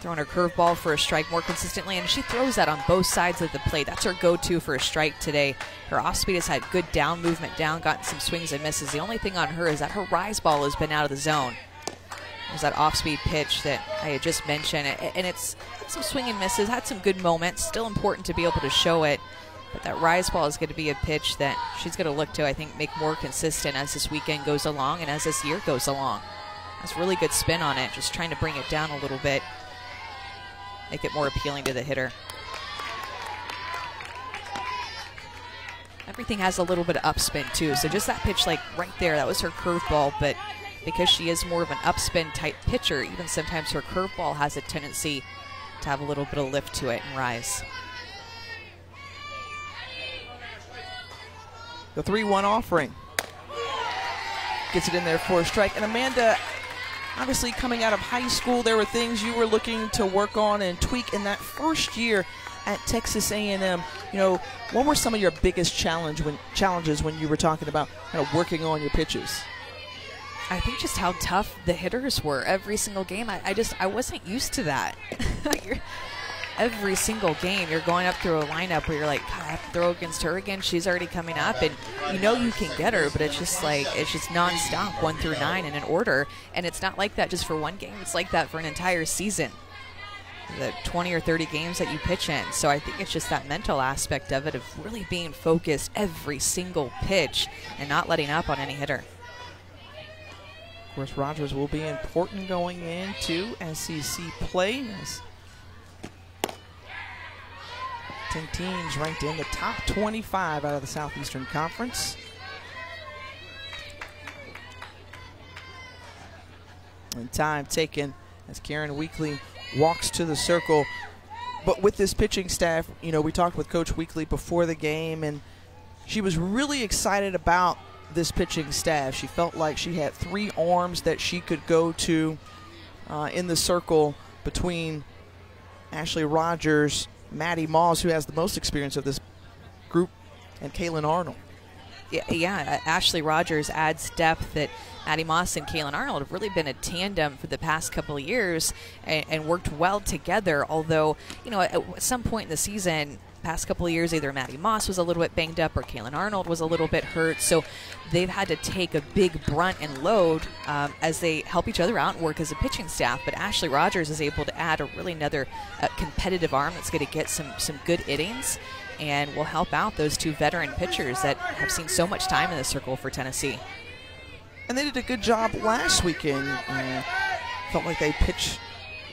Throwing her curveball for a strike more consistently, and she throws that on both sides of the plate. That's her go-to for a strike today. Her off-speed has had good down movement down, gotten some swings and misses. The only thing on her is that her rise ball has been out of the zone. There's that off-speed pitch that I had just mentioned, and it's had some swing and misses, had some good moments. Still important to be able to show it, but that rise ball is going to be a pitch that she's going to look to, I think, make more consistent as this weekend goes along and as this year goes along. That's really good spin on it, just trying to bring it down a little bit. Make it more appealing to the hitter. Everything has a little bit of upspin too, so just that pitch like right there, that was her curveball, but because she is more of an upspin type pitcher, even sometimes her curveball has a tendency to have a little bit of lift to it and rise. The 3-1 offering. Gets it in there for a strike. And Amanda, obviously coming out of high school, there were things you were looking to work on and tweak in that first year at Texas A&M. You know, what were some of your biggest challenges when you were talking about kind of working on your pitches? I think just how tough the hitters were every single game. I wasn't used to that. Every single game, you're going up through a lineup where you're like, God, I have to throw against her again. She's already coming up, and you know you can get her, but it's just nonstop, 1 through 9 in an order, and it's not like that just for one game. It's like that for an entire season, the 20 or 30 games that you pitch in. So I think it's just that mental aspect of it, of really being focused every single pitch and not letting up on any hitter. Of course, Rogers will be important going into SEC play. As 10 teams ranked in the top 25 out of the Southeastern Conference. And time taken as Karen Weekly walks to the circle. But with this pitching staff, you know, we talked with Coach Weekly before the game, and she was really excited about this pitching staff. She felt like she had 3 arms that she could go to in the circle between Ashley Rogers, Maddie Moss, who has the most experience of this group, and Kaylin Arnold. Yeah, Ashley Rogers adds depth that Maddie Moss and Kaylin Arnold have really been a tandem for the past couple of years and worked well together, although, you know, at some point in the season, past couple of years, either Maddie Moss was a little bit banged up or Kaylin Arnold was a little bit hurt. So they've had to take a big brunt and load as they help each other out and work as a pitching staff. But Ashley Rogers is able to add another competitive arm that's going to get some good innings and will help out those two veteran pitchers that have seen so much time in the circle for Tennessee. And they did a good job last weekend. Felt like they pitched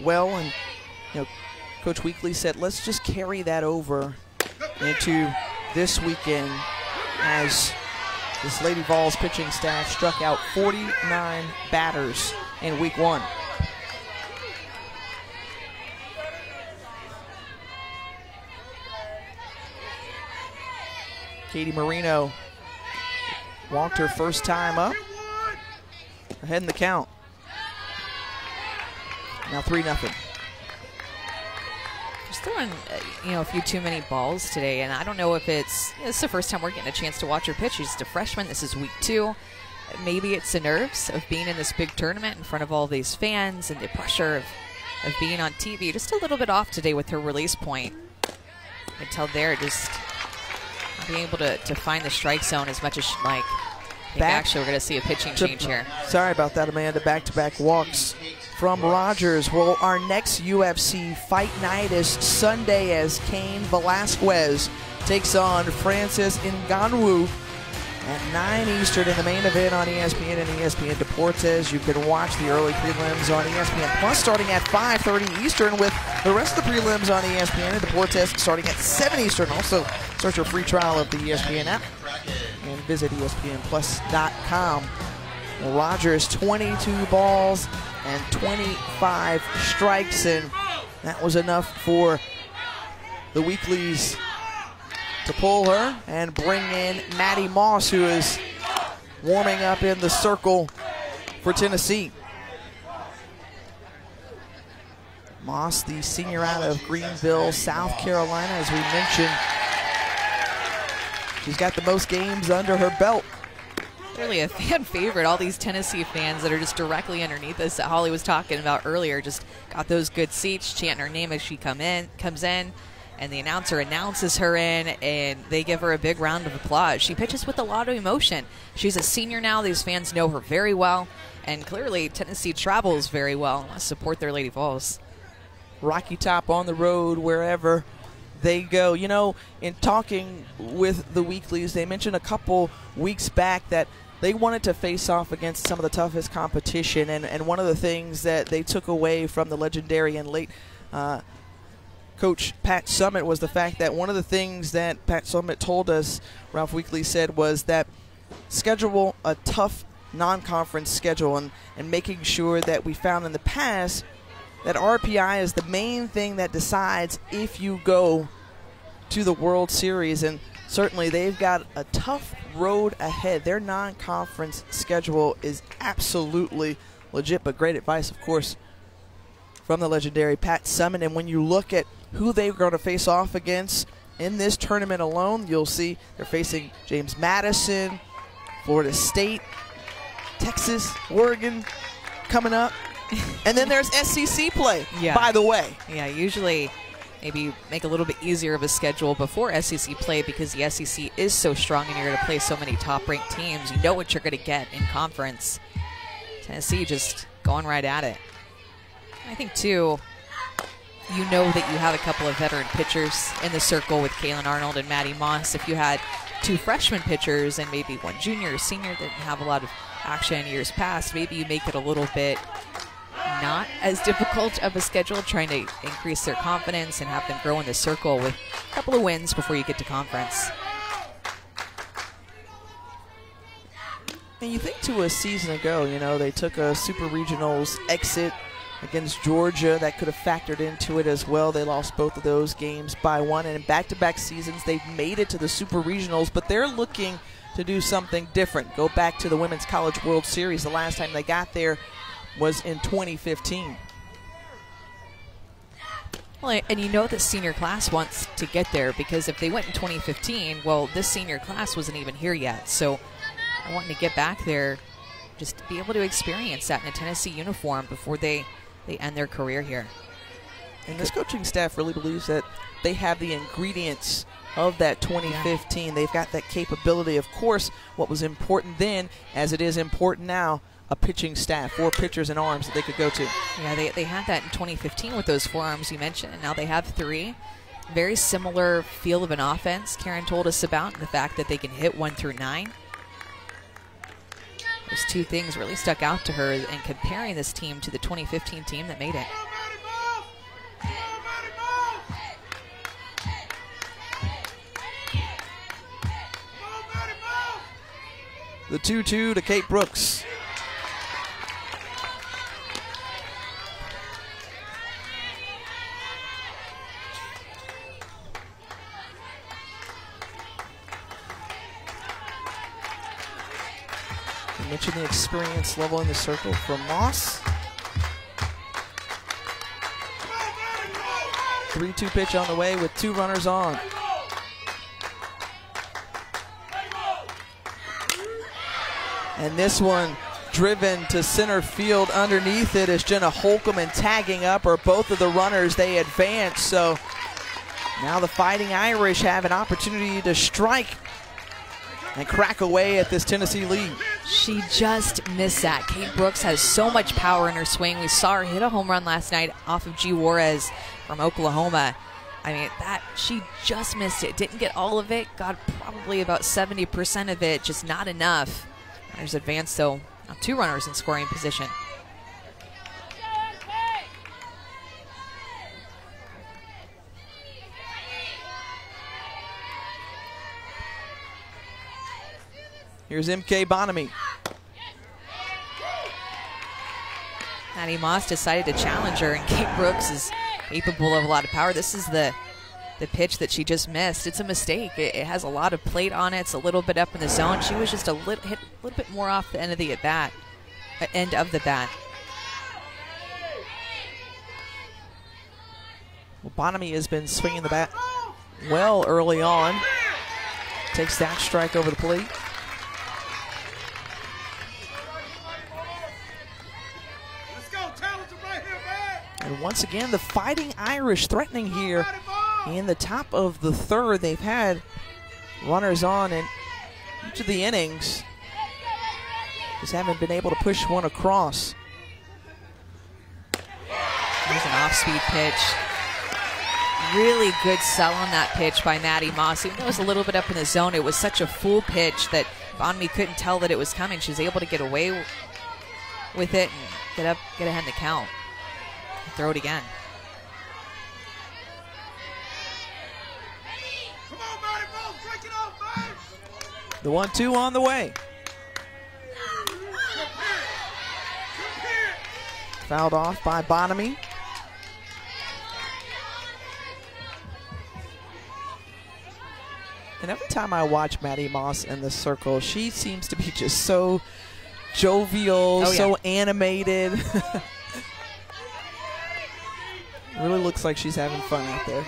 well, and Coach Weekly said, let's just carry that over into this weekend as this Lady Vols pitching staff struck out 49 batters in week 1. Katie Marino walked her first time up. Ahead in the count. Now 3-0. Just throwing, a few too many balls today, and I don't know if it's the first time we're getting a chance to watch her pitch. She's just a freshman. This is week 2. Maybe it's the nerves of being in this big tournament in front of all these fans and the pressure of being on TV. Just a little bit off today with her release point. You can tell there just not being able to find the strike zone as much as she'd like. I think actually we're going to see a pitching change here. Sorry about that, Amanda. Back-to-back walks from Rogers. Well, our next UFC fight night is Sunday as Cain Velasquez takes on Francis Ngannou at 9 Eastern in the main event on ESPN and ESPN Deportes. You can watch the early prelims on ESPN Plus starting at 5:30 Eastern, with the rest of the prelims on ESPN and Deportes starting at 7 Eastern. Also, start your free trial of the ESPN app and visit ESPNplus.com. Rogers, 22 balls and 25 strikes, and that was enough for the Weeklies to pull her and bring in Maddie Moss, who is warming up in the circle for Tennessee. Moss, the senior out of Greenville, South Carolina, as we mentioned. She's got the most games under her belt. Clearly a fan favorite. All these Tennessee fans that are just directly underneath us that Holly was talking about earlier just got those good seats, chanting her name as she comes in, and the announcer announces her in, and they give her a big round of applause. She pitches with a lot of emotion. She's a senior now. These fans know her very well, and clearly Tennessee travels very well. I support their Lady Vols. Rocky Top on the road, wherever they go. In talking with the Weeklies, they mentioned a couple weeks back that they wanted to face off against some of the toughest competition, and one of the things that they took away from the legendary and late Coach Pat Summitt was the fact that one of the things that Pat Summitt told us, Ralph Weekly said, was that schedule a tough non-conference schedule, and making sure that we found in the past that RPI is the main thing that decides if you go to the World Series, and certainly they've got a tough road ahead. Their non-conference schedule is absolutely legit, but great advice, of course, from the legendary Pat Summitt. And when you look at who they're going to face off against in this tournament alone, you'll see they're facing James Madison, Florida State, Texas, Oregon coming up. And then there's SEC play, by the way. Yeah, usually maybe make a little bit easier of a schedule before SEC play because the SEC is so strong and you're going to play so many top-ranked teams. You know what you're going to get in conference. Tennessee just going right at it. I think, too, you know that you have a couple of veteran pitchers in the circle with Kaylin Arnold and Maddie Moss. If you had 2 freshman pitchers and maybe 1 junior or senior that didn't have a lot of action in years past, maybe you make it a little bit not as difficult of a schedule, trying to increase their confidence and have them grow in the circle with a couple of wins before you get to conference. And you think to a season ago, they took a Super Regionals exit against Georgia. That could have factored into it as well. They lost both of those games by 1, and in back-to-back seasons they've made it to the Super Regionals, but they're looking to do something different. Go back to the Women's College World Series. The last time they got there was in 2015. Well, and you know the senior class wants to get there, because if they went in 2015, well, this senior class wasn't even here yet. So I want to get back there just to be able to experience that in a Tennessee uniform before they end their career here. And this coaching staff really believes that they have the ingredients of that 2015. Yeah. They've got that capability. Of course, what was important then, as it is important now, a pitching staff, 4 pitchers and arms that they could go to. Yeah, they had that in 2015 with those 4 arms you mentioned, and now they have 3. Very similar feel of an offense Karen told us about, and the fact that they can hit 1 through 9. Those 2 things really stuck out to her in comparing this team to the 2015 team that made it. The 2-2 to Kate Brooks. I mentioned the experience level in the circle for Moss. 3-2 pitch on the way with 2 runners on. And this one driven to center field. Underneath it is Jenna Holcomb, and tagging up are both of the runners. They advance. So now the Fighting Irish have an opportunity to strike and crack away at this Tennessee lead. She just missed that. Kate Brooks has so much power in her swing. We saw her hit a home run last night off of G. Juarez from Oklahoma. I mean, that she just missed it. Didn't get all of it. Got probably about 70% of it. Just not enough. There's advance, though. Now 2 runners in scoring position. Here's MK Bonamy. Maddie Moss decided to challenge her, and Kate Brooks is capable of a lot of power. This is the pitch that she just missed. It's a mistake. It has a lot of plate on it. It's a little bit up in the zone. She was just hit a little bit more off the end of the bat. Well, Bonamy has been swinging the bat well early on. Takes that strike over the plate. And once again, the Fighting Irish threatening here in the top of the 3rd. They've had runners on in each of the innings. Just haven't been able to push one across. There's an off-speed pitch. Really good sell on that pitch by Maddie Moss. Even though it was a little bit up in the zone, it was such a full pitch that Bonamy couldn't tell that it was coming. She was able to get away with it and get ahead in the count. Throw it again. The 1-2 on the way. Fouled off by Bonamy. And every time I watch Maddie Moss in the circle, she seems to be just so jovial, so animated. Really looks like she's having fun out there.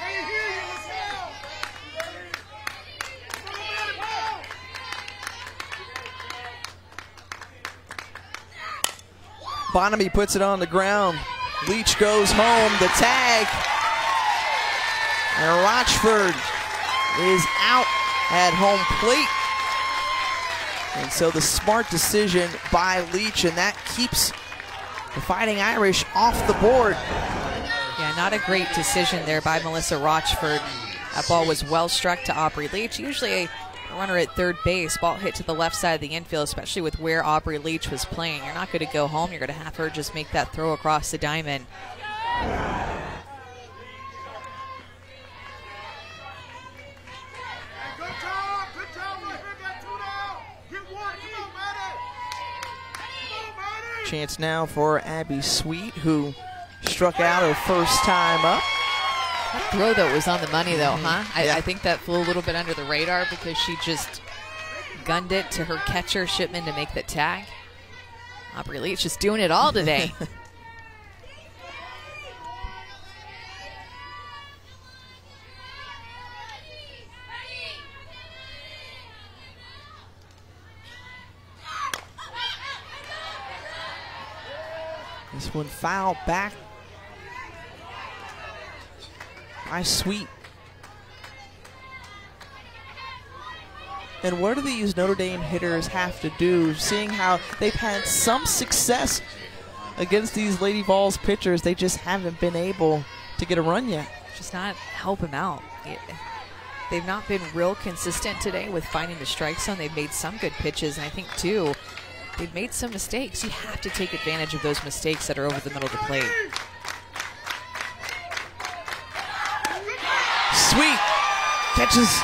Bonamy puts it on the ground. Leach goes home. The tag. And Rochford is out at home plate. And so the smart decision by Leach, and that keeps the Fighting Irish off the board. Yeah, not a great decision there by Melissa Rochford. That ball was well struck to Aubrey Leach. Usually a runner at 3rd base, ball hit to the left side of the infield, especially with where Aubrey Leach was playing. You're not going to go home. You're going to have her just make that throw across the diamond. Chance now for Abby Sweet, who struck out her first time up. That throw, though, was on the money, though, huh? I think that flew a little bit under the radar because she just gunned it to her catcher, Shipman, to make the tag. Aubrey Leach just doing it all today. This one fouled back Nice sweep. And what do these Notre Dame hitters have to do, seeing how they've had some success against these Lady Vols pitchers? They just haven't been able to get a run yet. Just not help them out. They've not been real consistent today with finding the strike zone. They've made some good pitches, and I think, too, they've made some mistakes. You have to take advantage of those mistakes that are over the middle of the plate. Sweet. Catches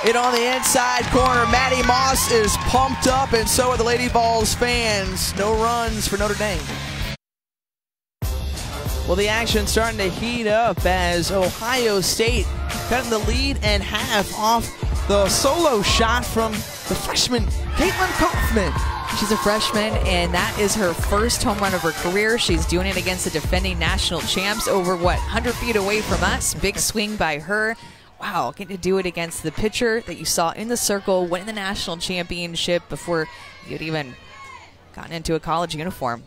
it on the inside corner. Maddie Moss is pumped up, and so are the Lady Vols fans. No runs for Notre Dame. Well, the action's starting to heat up as Ohio State cutting the lead in half off the solo shot from the freshman, Caitlin Kaufman. She's a freshman, and that is her first home run of her career. She's doing it against the defending national champs over, 100 feet away from us. Big swing by her. Wow, getting to do it against the pitcher that you saw in the circle, winning the national championship before you'd even gotten into a college uniform.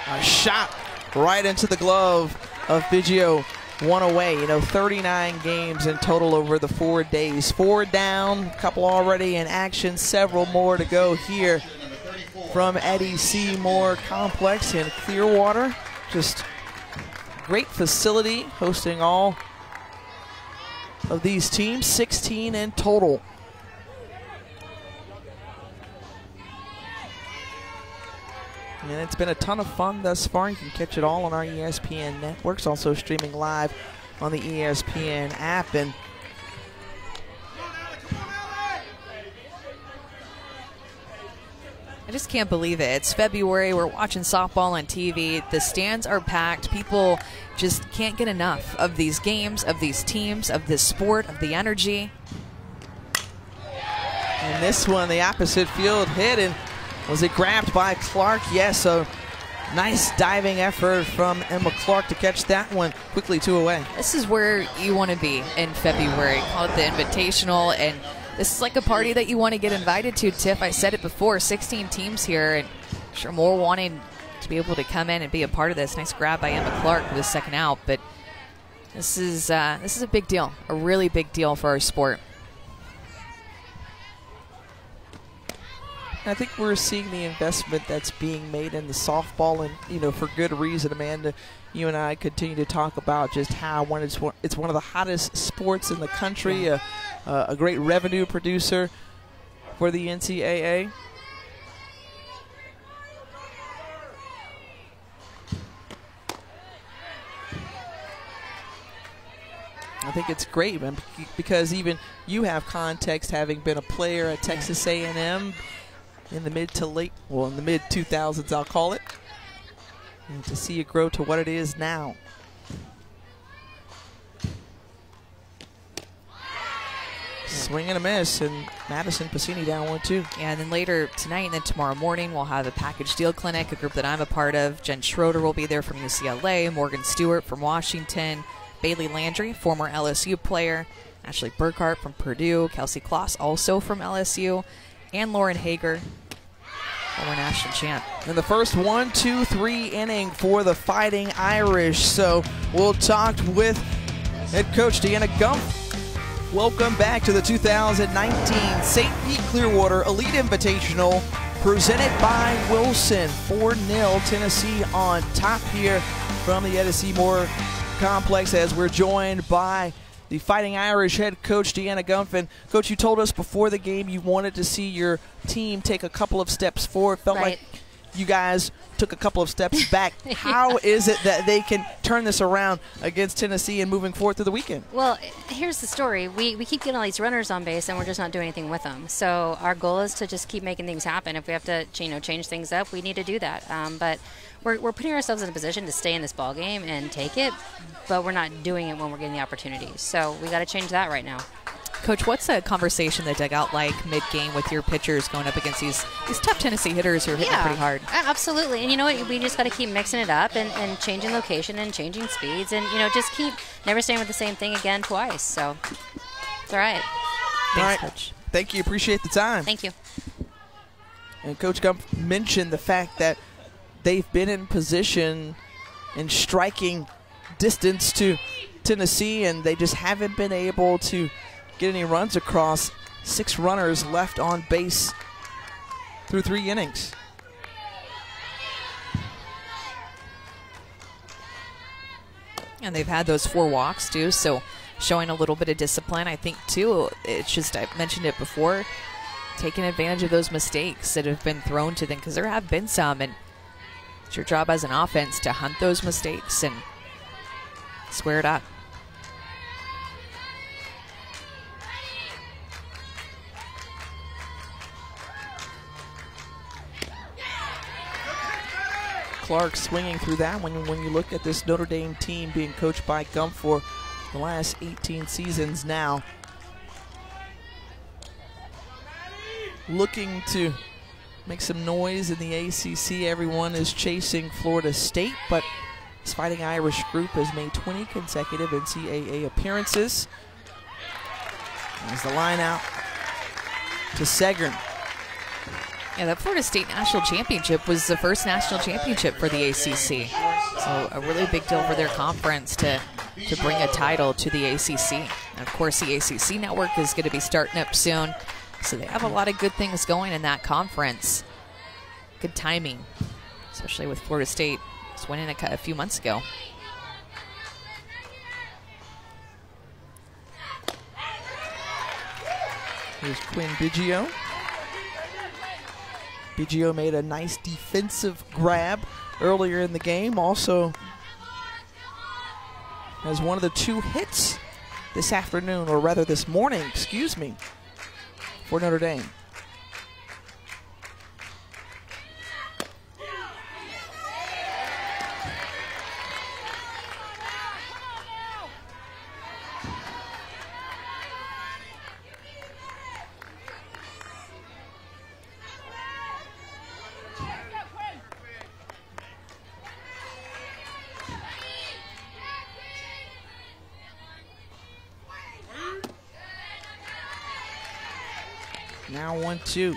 A shot right into the glove of Biggio. One away. 39 games in total over the 4 days. 4 down, a couple already in action, several more to go here from Eddie C. Moore Complex in Clearwater. Just great facility hosting all of these teams, 16 in total. And it's been a ton of fun thus far. You can catch it all on our ESPN networks, also streaming live on the ESPN app. And I just can't believe it. It's February. We're watching softball on TV. The stands are packed. People just can't get enough of these games, of these teams, of this sport, of the energy. And this one, the opposite field hit, and was it grabbed by Clark? Yes, a nice diving effort from Emma Clark to catch that one quickly 2 away. This is where you want to be in February. Call it the Invitational, and this is like a party that you want to get invited to, Tiff. I said it before, 16 teams here, and I'm sure more wanting to be able to come in and be a part of this. Nice grab by Emma Clark with the second out, but this is a big deal, a really big deal for our sport. I think we're seeing the investment that's being made in the softball, and for good reason. Amanda, you and I continue to talk about just how it's one of the hottest sports in the country, a great revenue producer for the NCAA. I think it's great, man, because even you have context, having been a player at Texas A&M. In the mid 2000s, I'll call it. And to see it grow to what it is now. Swing and a miss, and Madison Piscini down 1-2. Yeah, and then later tonight and then tomorrow morning, we'll have a package deal clinic, a group that I'm a part of. Jen Schroeder will be there from UCLA, Morgan Stewart from Washington, Bailey Landry, former LSU player, Ashley Burkhart from Purdue, Kelsey Kloss, also from LSU, and Lauren Hager, former national champ. In the first 1, 2, 3 inning for the Fighting Irish. So we'll talk with head coach Deanna Gump. Welcome back to the 2019 St. Pete Clearwater Elite Invitational presented by Wilson. 4-0 Tennessee on top here from the Eddie C. Moore Complex as we're joined by the Fighting Irish head coach, Deanna Gumphin. Coach, you told us before the game you wanted to see your team take a couple of steps forward. Felt like you guys took a couple of steps back. Yeah. How is it that they can turn this around against Tennessee and moving forward through the weekend? Well, here's the story. We keep getting all these runners on base, and we're just not doing anything with them. So our goal is to just keep making things happen. If we have to change things up, we need to do that. But we're putting ourselves in a position to stay in this ball game and take it, but we're not doing it when we're getting the opportunities. So we got to change that right now. Coach, what's a conversation that dugout like mid-game with your pitchers going up against these tough Tennessee hitters who are hitting pretty hard? Absolutely. And you know what? We just got to keep mixing it up and changing location and changing speeds and, just keep never staying with the same thing again twice. So it's all right. Thanks, Coach. Thank you. Appreciate the time. Thank you. And Coach Gump mentioned the fact that they've been in position and striking distance to Tennessee, and they just haven't been able to get any runs across. 6 runners left on base through 3 innings. And they've had those 4 walks too, so showing a little bit of discipline. I think too, it's just, I mentioned it before, taking advantage of those mistakes that have been thrown to them, because there have been some, and it's your job as an offense to hunt those mistakes and square it up. Clark swinging through that when you look at this Notre Dame team being coached by Gump for the last 18 seasons now. Looking to make some noise in the ACC. Everyone is chasing Florida State, but this Fighting Irish group has made 20 consecutive NCAA appearances. As the line out to Segern. Yeah, that Florida State National Championship was the first national championship for the ACC. So a really big deal for their conference to bring a title to the ACC. And of course, the ACC network is going to be starting up soon. So they have a lot of good things going in that conference. Good timing, especially with Florida State just winning a few months ago. Here's Quinn Biggio. Biggio made a nice defensive grab earlier in the game. Also has one of the 2 hits this afternoon, or rather this morning, excuse me, for Notre Dame. Now 1-2.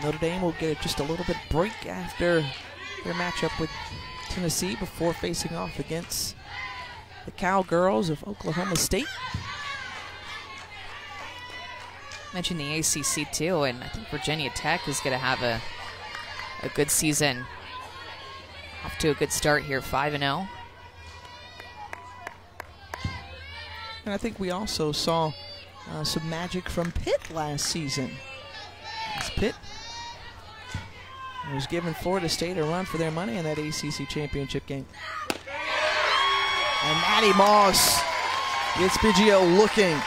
Notre Dame will get just a little bit break after their matchup with Tennessee before facing off against the Cowgirls of Oklahoma State. Mentioned the ACC too, and I think Virginia Tech is going to have a good season. Off to a good start here, 5-0. And I think we also saw some magic from Pitt last season. As Pitt was giving Florida State a run for their money in that ACC championship game. And Maddie Moss gets Biggio looking.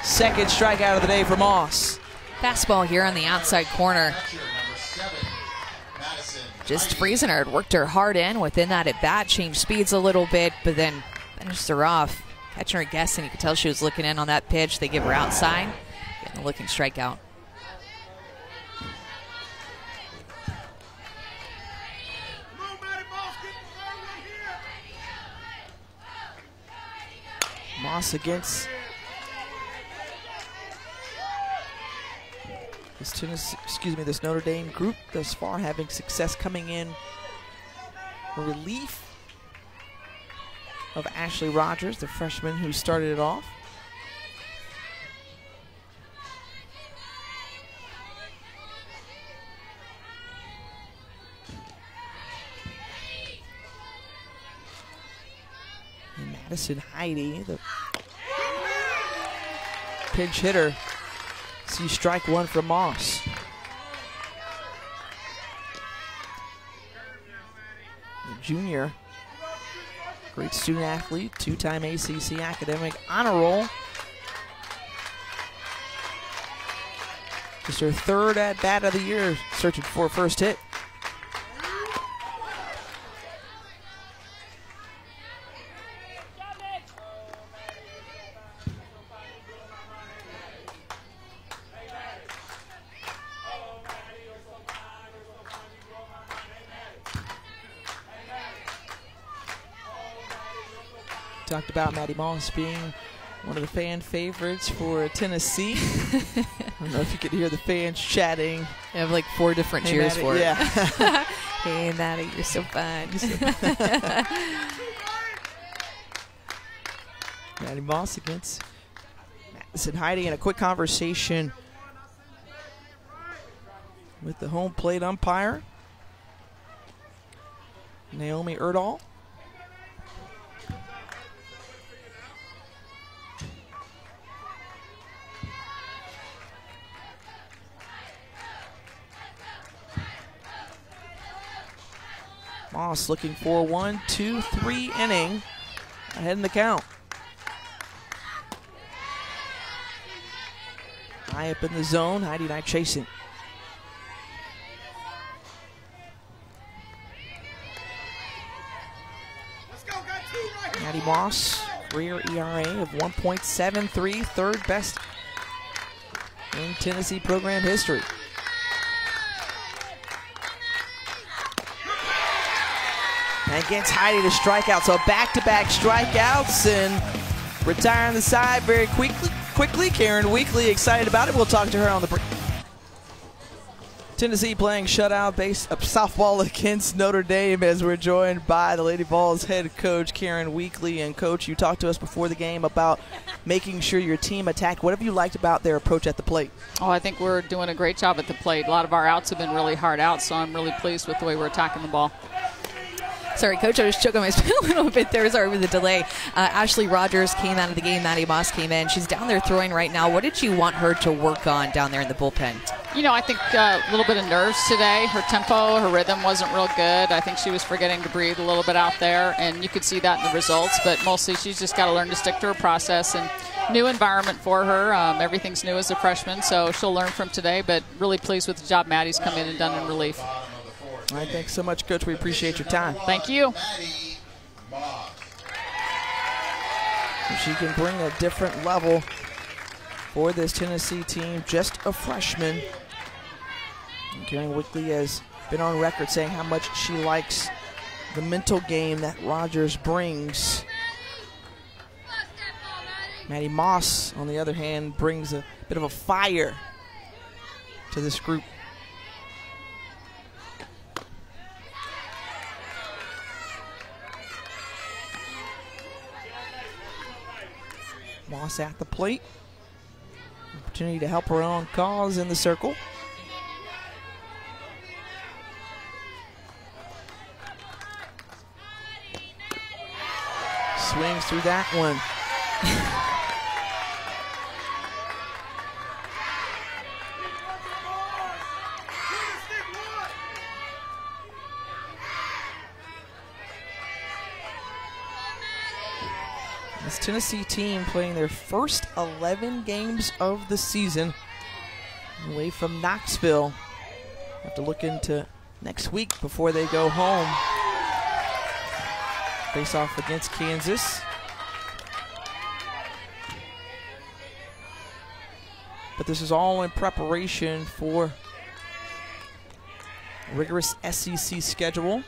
Second strikeout of the day for Moss. Fastball here on the outside corner. Just freezing her. It worked her hard in. Within that at bat, changed speeds a little bit, but then finished her off. Catching her guessing. You could tell she was looking in on that pitch. They give her outside. Getting a looking strikeout. Moss against this Notre Dame group thus far, having success coming in relief of Ashley Rogers, the freshman who started it off. And Madison Heidi, the pinch hitter, see strike 1 from Moss. The junior, great student athlete, 2-time ACC academic honor roll. Just her 3rd at bat of the year, searching for a first hit. Talked about Maddie Moss being One of the fan favorites for Tennessee. I don't know if you could hear the fans chatting. I have like 4 different cheers Maddie, for it. Yeah. Hey, Maddie, you're so fun. Maddie Moss against Madison Heidi in a quick conversation with the home plate umpire, Naomi Erdahl. Moss looking for 1, 2, 3 inning. Ahead in the count. High up in the zone, Heidi Knight chasing. Maddie Moss, career ERA of 1.73, third best in Tennessee program history. And gets Heidi to strike out. So back-to-back strikeouts and retiring the side very quickly. Karen Weekly excited about it. We'll talk to her on the break. Tennessee playing shutout softball against Notre Dame as we're joined by the Lady Vols head coach Karen Weekly. And coach, you talked to us before the game about making sure your team attacked. What have you liked about their approach at the plate? Oh, I think we're doing a great job at the plate. A lot of our outs have been really hard outs, so I'm really pleased with the way we're attacking the ball. Sorry, Coach, I was choking my spit a little bit there. Sorry with the delay. Ashley Rogers came out of the game. Maddie Moss came in. She's down there throwing right now. What did you want her to work on down there in the bullpen? You know, I think a little bit of nerves today. Her tempo, her rhythm wasn't real good. I think she was forgetting to breathe a little bit out there, and you could see that in the results. But mostly she's just got to learn to stick to her process. And new environment for her. Everything's new as a freshman, so she'll learn from today. But really pleased with the job Maddie's come in and done in relief. All right, thanks so much, Coach. We appreciate your time. Thank you. She can bring a different level for this Tennessee team, just a freshman. And Karen Weekly has been on record saying how much she likes the mental game that Rogers brings. Maddie Moss, on the other hand, brings a bit of a fire to this group. Moss at the plate. Opportunity to help her own cause in the circle. Swings through that one. This Tennessee team playing their first 11 games of the season away from Knoxville. Have to look into next week before they go home. Face off against Kansas. But this is all in preparation for a rigorous SEC schedule.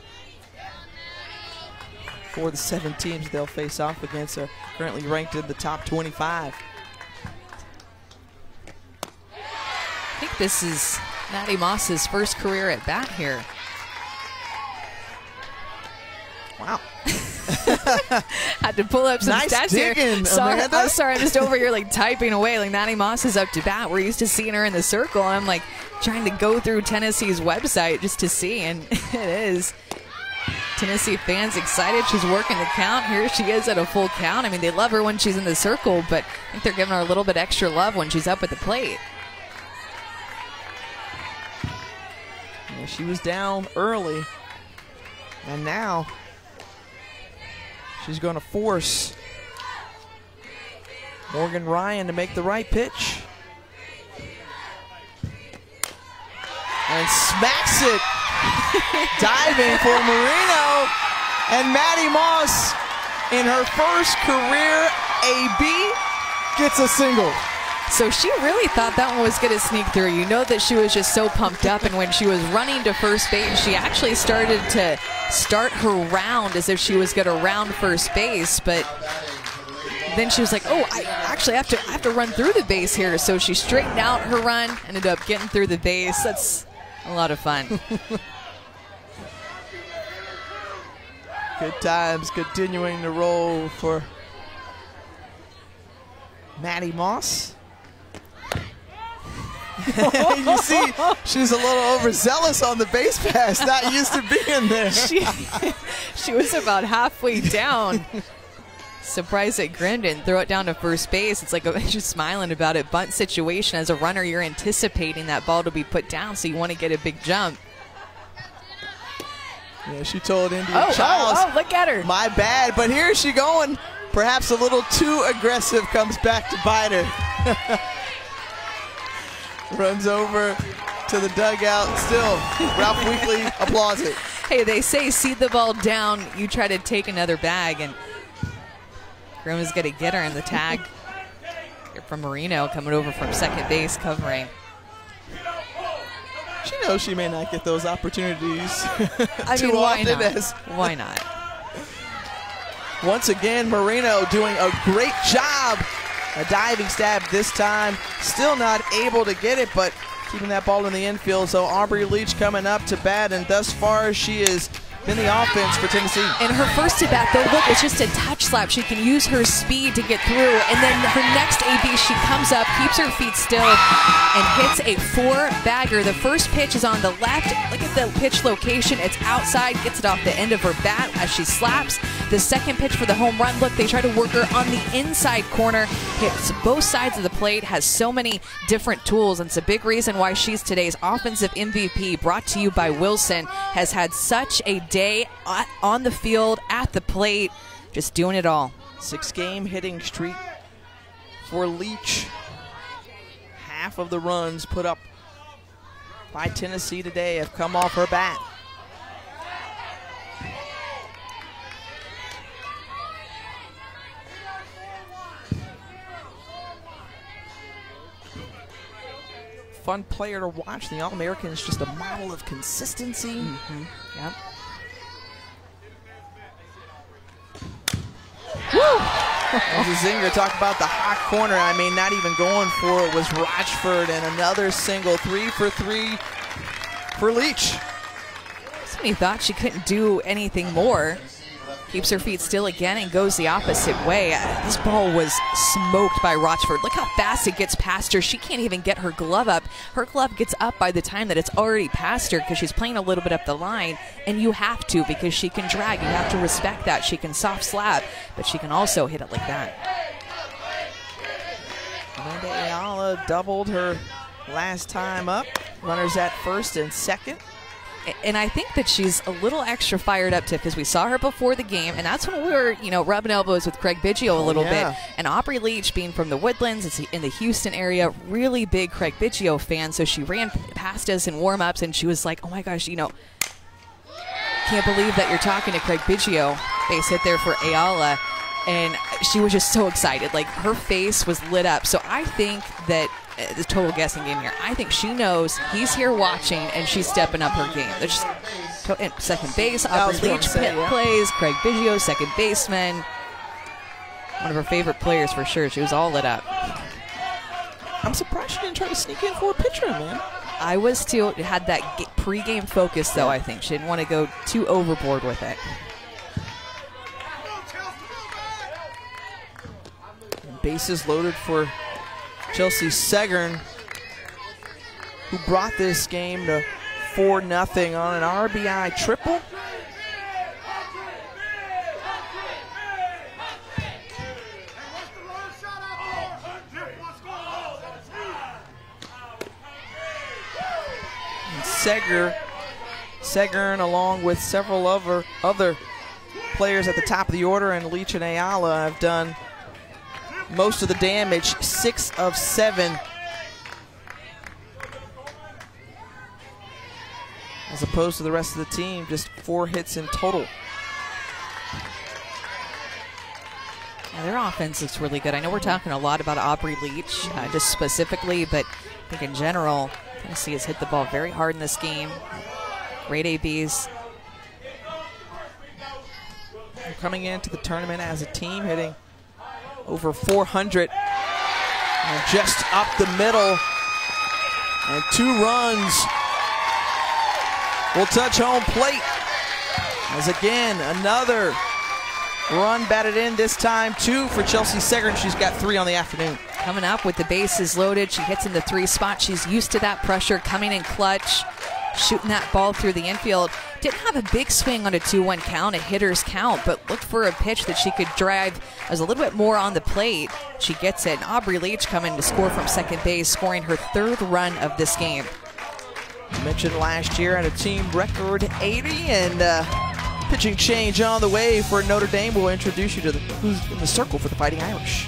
For the 7 teams they'll face off against are currently ranked in the top 25. I think this is Maddie Moss's first career at bat here. Wow. Had to pull up some Nice stats digging, here. Sorry, Amanda. I'm sorry, I'm just over here like typing away. Like Maddie Moss is up to bat. We're used to seeing her in the circle. I'm like trying to go through Tennessee's website just to see, and it is. Tennessee fans excited. She's working the count. Here she is at a full count. I mean, they love her when she's in the circle, but I think they're giving her a little bit extra love when she's up at the plate. Yeah, she was down early, and now she's going to force Morgan Ryan to make the right pitch. And smacks it. Diving for Marino. And Maddie Moss, in her first career AB, gets a single. So she really thought that one was going to sneak through. You know that she was just so pumped up, and when she was running to first base, she actually started to start her round as if she was going to round first base, but then she was like, oh, I actually have to run through the base here. So she straightened out her run, ended up getting through the base. That's a lot of fun. Good times continuing to roll for Maddie Moss. You see, she's a little overzealous on the base pass, not used to being there. She was about halfway down. Surprised that Grimm didn't throw it down to first base. It's like she's smiling about it. Bunt situation. As a runner, you're anticipating that ball to be put down, so you want to get a big jump. Yeah, she told India Childs, oh, look at her. My bad, but here is she going. Perhaps a little too aggressive, comes back to bite her. Runs over to the dugout. Still, Ralph Weekly applauds it. Hey, they say seed the ball down, you try to take another bag, and Grimm is going to get her in the tag. Here from Marino coming over from second base covering. She knows she may not get those opportunities too often. Why not? Once again, Marino doing a great job. A diving stab this time. Still not able to get it, but keeping that ball in the infield. So Aubrey Leach coming up to bat, and thus far she is been the offense for Tennessee. And her first at bat, though, look, it's just a touch slap. She can use her speed to get through. And then her next AB, she comes up, keeps her feet still, and hits a 4-bagger. The first pitch is on the left. Look at the pitch location. It's outside, gets it off the end of her bat as she slaps. The second pitch for the home run, look, they try to work her on the inside corner. Hits both sides of the plate, has so many different tools, and it's a big reason why she's today's offensive MVP, brought to you by Wilson. Has had such a day on the field, at the plate, just doing it all. 6-game hitting streak for Leach. Half of the runs put up by Tennessee today have come off her bat. Fun player to watch. The All-American is just a model of consistency. Yep. As a zinger, talk about the hot corner. I mean, not even going for it was Rochford, and another single. 3 for 3 for Leach. Somebody thought she couldn't do anything more. Keeps her feet still again and goes the opposite way. This ball was smoked by Rochford. Look how fast it gets past her. She can't even get her glove up. Her glove gets up by the time that it's already past her because she's playing a little bit up the line, and you have to because she can drag. You have to respect that. She can soft slap, but she can also hit it like that. Amanda Ayala doubled her last time up. Runners at first and second. And I think that she's a little extra fired up, Tiff, because we saw her before the game, and that's when we were, rubbing elbows with Craig Biggio a little bit. And Aubrey Leach, being from the Woodlands, it's in the Houston area, really big Craig Biggio fan, so she ran past us in warm-ups, and she was like, oh my gosh, can't believe that you're talking to Craig Biggio. Base hit there for Ayala, and she was just so excited. Like, her face was lit up. So I think that the total guessing game here. I think she knows he's here watching, and she's stepping up her game. There's just second base, Aubrey Leach plays, Craig Biggio, second baseman. One of her favorite players for sure. She was all lit up. I'm surprised she didn't try to sneak in for a pitcher, man. I was too. It had that pre-game focus, though, I think. She didn't want to go too overboard with it. And bases loaded for Chelsea Segern, who brought this game to 4-0 on an RBI triple. And Segern, along with several other players at the top of the order, and Leach and Ayala have done most of the damage. 6 of 7. As opposed to the rest of the team, just 4 hits in total. Yeah, their offense looks really good. I know we're talking a lot about Aubrey Leach, just specifically, but I think in general, Tennessee has hit the ball very hard in this game. Great ABs. They're coming into the tournament as a team, hitting over 400. And just up the middle. And 2 runs will touch home plate. As again, another run batted in, this time 2 for Chelsea Segern. She's got 3 on the afternoon. Coming up with the bases loaded. She hits in the 3 spot. She's used to that pressure, coming in clutch, shooting that ball through the infield. Didn't have a big swing on a 2-1 count, a hitter's count, but looked for a pitch that she could drive as a little bit more on the plate. She gets it. And Aubrey Leach coming to score from second base, scoring her 3rd run of this game. You mentioned last year at a team record 80, and pitching change on the way for Notre Dame. We'll introduce you to who's in the circle for the Fighting Irish.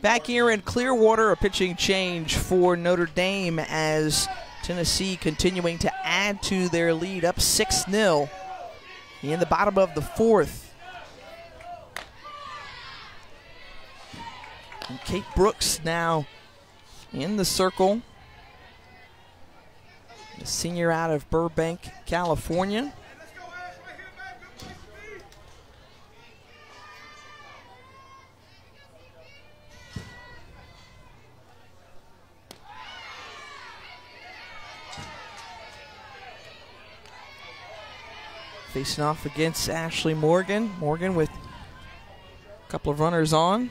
Back here in Clearwater, a pitching change for Notre Dame as Tennessee continuing to add to their lead, up 6-0 in the bottom of the 4th. And Kate Brooks now in the circle, a senior out of Burbank, California. Facing off against Ashley Morgan. Morgan with a couple of runners on.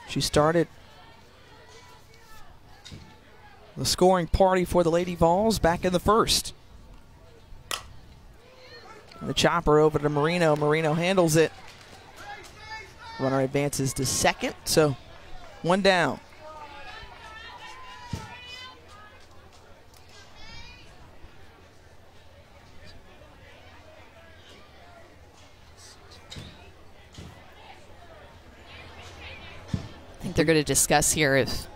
She started the scoring party for the Lady Vols back in the 1st. And the chopper over to Marino. Marino handles it. Runner advances to second, so 1 down. I think they're going to discuss here if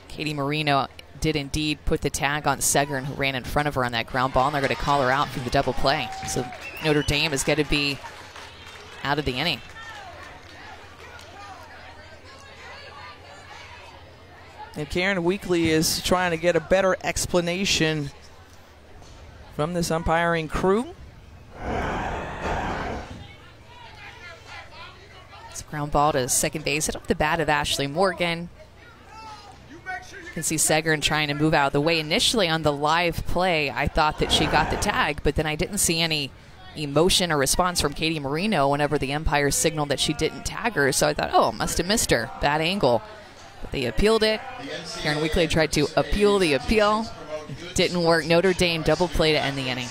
Katie Marino did indeed put the tag on Segern, who ran in front of her on that ground ball, and they're going to call her out for the double play. So Notre Dame is going to be out of the inning. And Karen Weekly is trying to get a better explanation from this umpiring crew. Ground ball to second base, hit off the bat of Ashley Morgan. You can see Segern trying to move out of the way. Initially on the live play, I thought that she got the tag, but then I didn't see any emotion or response from Katie Marino whenever the umpire signaled that she didn't tag her. So I thought, oh, must have missed her. Bad angle. But they appealed it. Karen Weekly tried to appeal the appeal. Didn't work. Notre Dame double play to end the inning.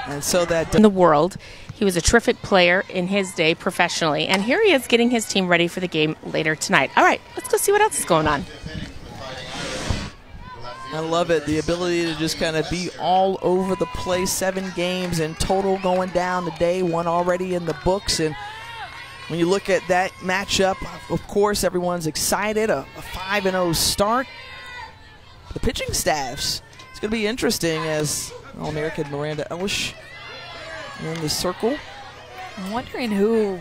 And so that in the world. He was a terrific player in his day professionally, and here he is getting his team ready for the game later tonight. All right, let's go see what else is going on. I love it, the ability to just kind of be all over the place. 7 games in total going down today, 1 already in the books. And when you look at that matchup, of course, everyone's excited. A 5-0 start. The pitching staffs, it's going to be interesting as All-American Miranda Elish in the circle. I'm wondering who's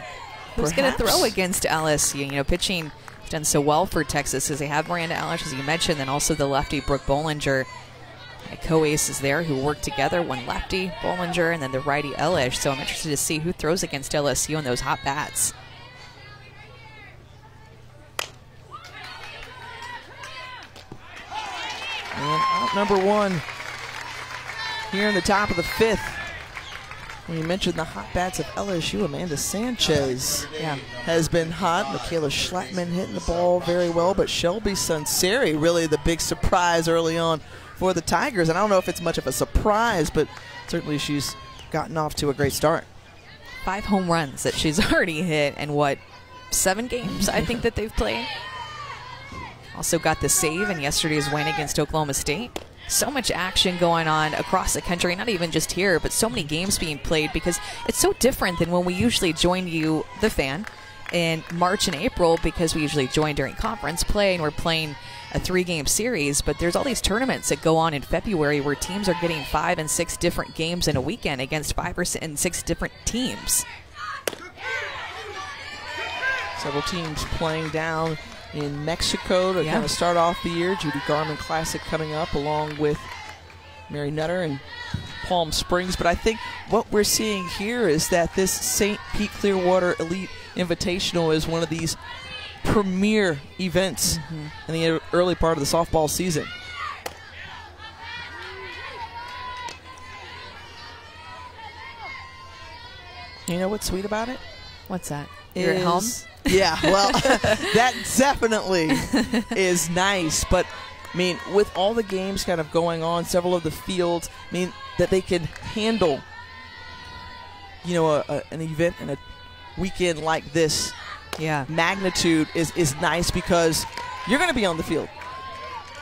going to throw against LSU. You know, pitching has done so well for Texas as they have Miranda Elish, as you mentioned, and also the lefty Brooke Bollinger. Co-aces there who work together, one lefty, Bollinger, and then the righty Elish. So I'm interested to see who throws against LSU in those hot bats. And out number 1 here in the top of the 5th. When you mentioned the hot bats of LSU, Amanda Sanchez has been hot. Michaela Schlattman hitting the ball very well, but Shelby Sunseri really the big surprise early on for the Tigers. And I don't know if it's much of a surprise, but certainly she's gotten off to a great start. 5 home runs that she's already hit in, what, 7 games I think that they've played. Also got the save in yesterday's win against Oklahoma State. So much action going on across the country, not even just here, but so many games being played because it's so different than when we usually join you, the fan, in March and April, because we usually join during conference play and we're playing a 3-game series. But there's all these tournaments that go on in February where teams are getting 5 and 6 different games in a weekend against 5 and 6 different teams. Several teams playing down in Mexico to kind of start off the year. Judy Garmin Classic coming up along with Mary Nutter and Palm Springs. But I think what we're seeing here is that this St. Pete Clearwater Elite Invitational is one of these premier events in the early part of the softball season. You know what's sweet about it? What's that? You're at home? Yeah, well, that definitely is nice. But, I mean, with all the games kind of going on, several of the fields, I mean, that they can handle, you know, an event and a weekend like this magnitude is nice because you're going to be on the field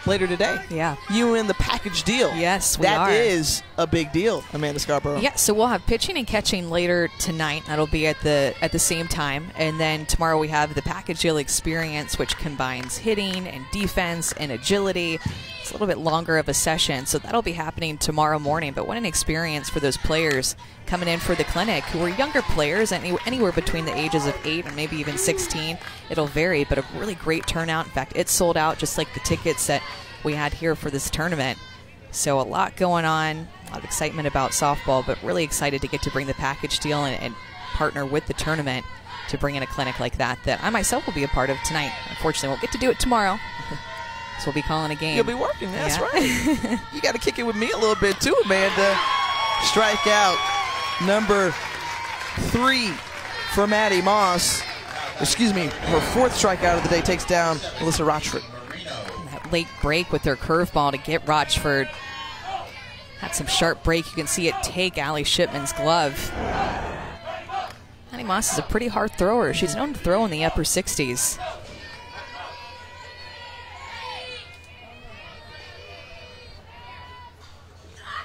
later today. Yeah. You in the package deal. Yes, we are. That is a big deal, Amanda Scarborough. Yeah, so we'll have pitching and catching later tonight. That'll be at the same time. And then tomorrow we have the package deal experience, which combines hitting and defense and agility. It's a little bit longer of a session, so that'll be happening tomorrow morning. But what an experience for those players coming in for the clinic who are younger players, anywhere between the ages of 8 and maybe even 16. It'll vary, but a really great turnout. In fact, it's sold out just like the tickets that we had here for this tournament. So a lot going on, a lot of excitement about softball, but really excited to get to bring the package deal and partner with the tournament to bring in a clinic like that I myself will be a part of tonight. Unfortunately, won't get to do it tomorrow. So we'll be calling a game. You'll be working, that's right. You got to kick it with me a little bit too, Amanda. Strikeout number 3 for Maddie Moss. Excuse me, her 4th strikeout of the day takes down Melissa Rochford. That late break with her curveball to get Rochford. Had some sharp break. You can see it take Allie Shipman's glove. Maddie Moss is a pretty hard thrower. She's known to throw in the upper 60s.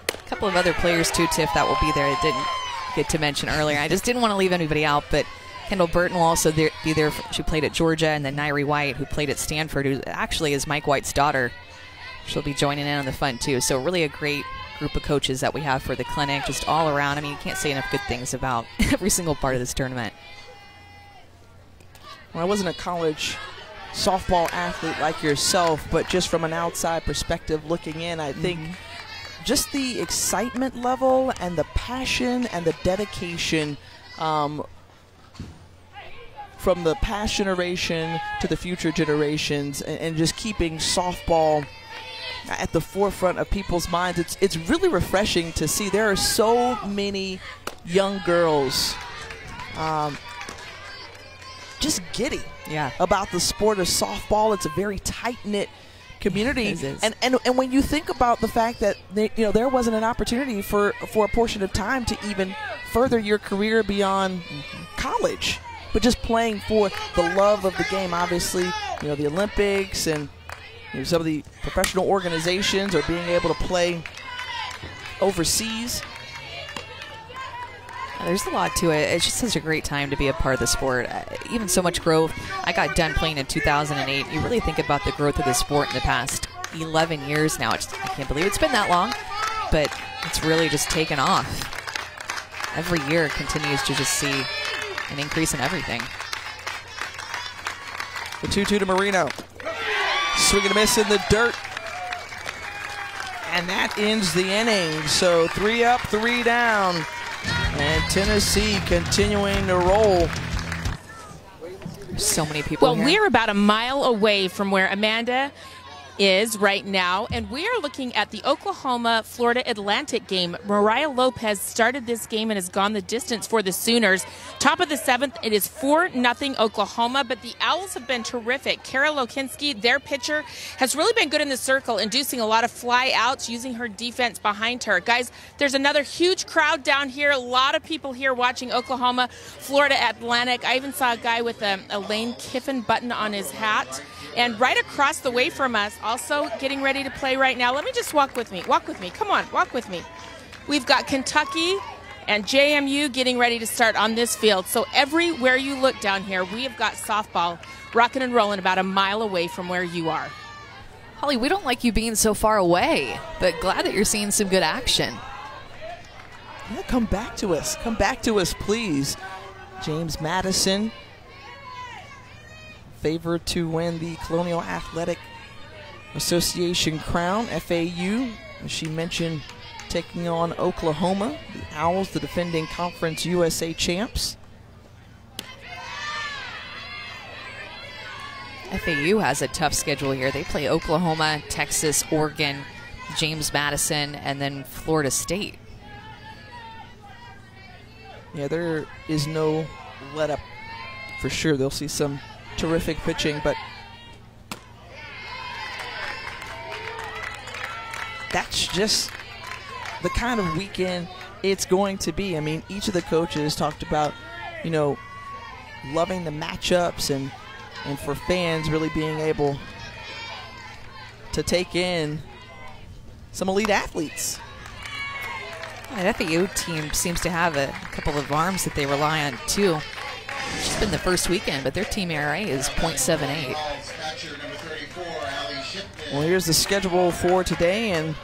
A couple of other players too, Tiff, that will be there. I didn't get to mention earlier. I just didn't want to leave anybody out, but Kendall Burton will also be there. She played at Georgia, and then Nairi White, who played at Stanford, who actually is Mike White's daughter. She'll be joining in on the fun too. So really a great group of coaches that we have for the clinic, just all around. I mean, you can't say enough good things about every single part of this tournament. Well, I wasn't a college softball athlete like yourself, but just from an outside perspective looking in, I think just the excitement level and the passion and the dedication from the past generation to the future generations, and just keeping softball at the forefront of people's minds. It's really refreshing to see. There are so many young girls just giddy about the sport of softball. It's a very tight-knit community, and when you think about the fact that there wasn't an opportunity for a portion of time to even further your career beyond college, but just playing for the love of the game. Obviously, the Olympics and some of the professional organizations, or being able to play overseas. There's a lot to it. It's just such a great time to be a part of the sport. Even so much growth. I got done playing in 2008. You really think about the growth of the sport in the past 11 years now. I can't believe it's been that long, but it's really just taken off. Every year continues to just see an increase in everything. The 2-2 to Marino. Swing and a miss in the dirt. And that ends the inning. So 3 up, 3 down. And Tennessee continuing to roll. So many people Well, here. we're about a mile away from where Amanda is right now, and we are looking at the Oklahoma-Florida Atlantic game. Mariah Lopez started this game and has gone the distance for the Sooners. Top of the 7th, it is 4-0 Oklahoma, but the Owls have been terrific. Kara Lokinski, their pitcher, has really been good in the circle, inducing a lot of fly outs, using her defense behind her. Guys, there's another huge crowd down here. A lot of people here watching Oklahoma-Florida Atlantic. I even saw a guy with a Lane Kiffin button on his hat. And right across the way from us, also getting ready to play right now. Let me just walk with me. Walk with me. Come on, walk with me. We've got Kentucky and JMU getting ready to start on this field. So everywhere you look down here, we have got softball rocking and rolling about a mile away from where you are. Holly, we don't like you being so far away, but glad that you're seeing some good action. Yeah, come back to us. Come back to us, please. James Madison favored to win the Colonial Athletic Association crown. FAU, as she mentioned, taking on Oklahoma. The Owls, the defending Conference USA champs. FAU has a tough schedule here. They play Oklahoma, Texas, Oregon, James Madison, and then Florida State. Yeah, there is no let up for sure. They'll see some terrific pitching, but that's just the kind of weekend it's going to be. I mean, each of the coaches talked about, you know, loving the matchups and for fans really being able to take in some elite athletes. That FAU team seems to have a couple of arms that they rely on too. It's just been the first weekend, but their team ERA is .78. Well, here's the schedule for today, and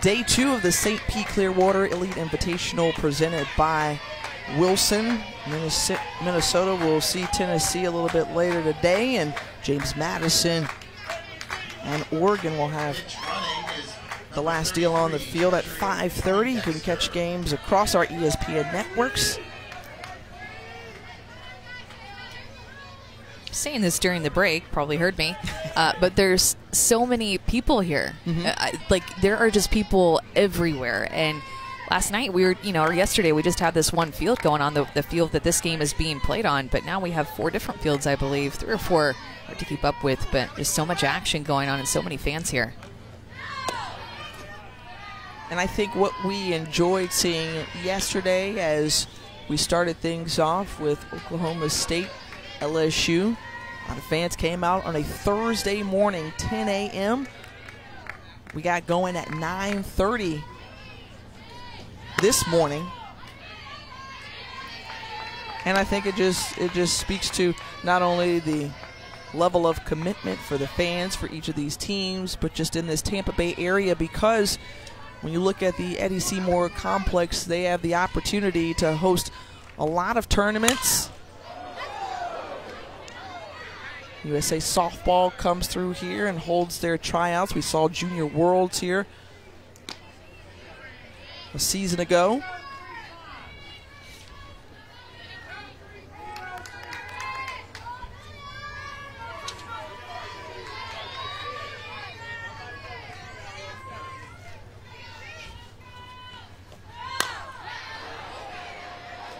day 2 of the St. Pete Clearwater Elite Invitational presented by Wilson. Minnesota will see Tennessee a little bit later today, and James Madison and Oregon will have the last deal on the field at 5:30. You can catch games across our ESPN networks. Saying this during the break, probably heard me, but there's so many people here. Like, there are just people everywhere. And last night or yesterday, we just had this one field going on, the field that this game is being played on, but now we have 4 different fields, I believe, 3 or 4, hard to keep up with, but there's so much action going on and so many fans here. And I think what we enjoyed seeing yesterday as we started things off with Oklahoma State, LSU, a lot of fans came out on a Thursday morning, 10 a.m. We got going at 9:30 this morning. And I think it just speaks to not only the level of commitment for the fans for each of these teams, but just in this Tampa Bay area, because when you look at the Eddie Seymour Complex, they have the opportunity to host a lot of tournaments. USA Softball comes through here and holds their tryouts. We saw Junior Worlds here a season ago.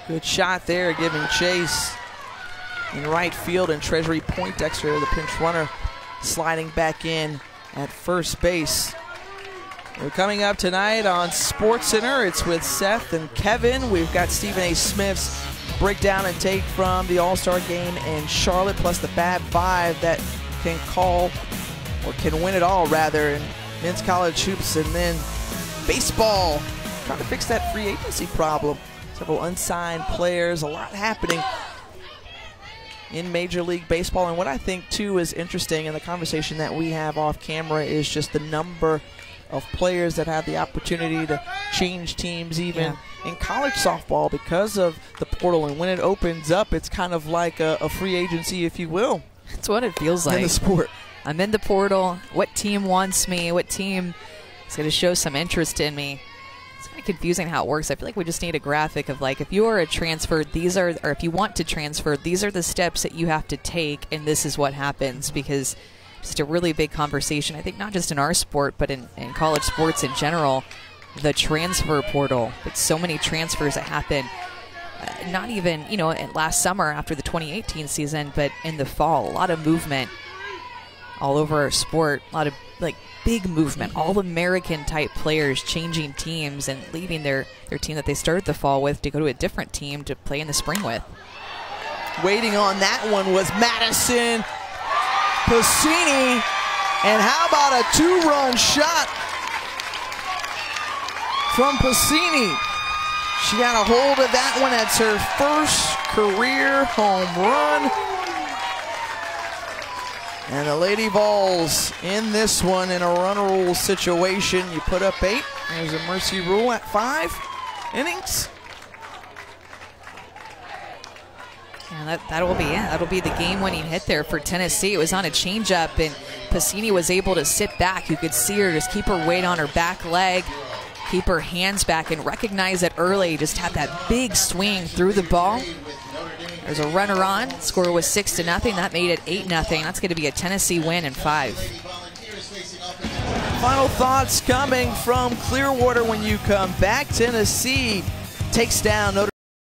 Good shot there, giving chase in right field, and Treasury Poindexter, the pinch runner, sliding back in at first base. We're coming up tonight on SportsCenter. It's with Seth and Kevin. We've got Stephen A. Smith's breakdown and take from the All-Star game in Charlotte, plus the Fab 5 that can call, or can win it all rather, in men's college hoops, and then baseball, trying to fix that free agency problem. Several unsigned players, a lot happening in Major League Baseball. And what I think, too, is interesting in the conversation that we have off camera is just the number of players that have the opportunity to change teams even in college softball because of the portal. And when it opens up, it's kind of like a free agency, if you will. That's what it feels like. In the sport. I'm in the portal. What team wants me? What team is going to show some interest in me? It's kind of confusing how it works. I feel like we just need a graphic of, like, if you are a transfer, or if you want to transfer, these are the steps that you have to take, and this is what happens, because just a really big conversation, I think, not just in our sport, but in college sports in general, the transfer portal. It's so many transfers that happen, not even, last summer after the 2018 season, but in the fall. A lot of movement all over our sport, a lot of, big movement, all-American type players changing teams and leaving their team that they started the fall with to go to a different team to play in the spring with. Waiting on that one was Madison Piscini, and how about a 2-run shot from Piscini? She got a hold of that one. That's her first career home run. And the Lady Vols in this one in a run rule situation. You put up 8. There's a mercy rule at 5 innings. And that'll be it. That'll be the game-winning hit there for Tennessee. It was on a changeup, and Pacini was able to sit back. You could see her just keep her weight on her back leg, keep her hands back, and recognize it early. Just had that big swing through the ball. There's a runner on. Score was 6-0. That made it 8-0. That's going to be a Tennessee win in 5. Final thoughts coming from Clearwater when you come back. Tennessee takes down Notre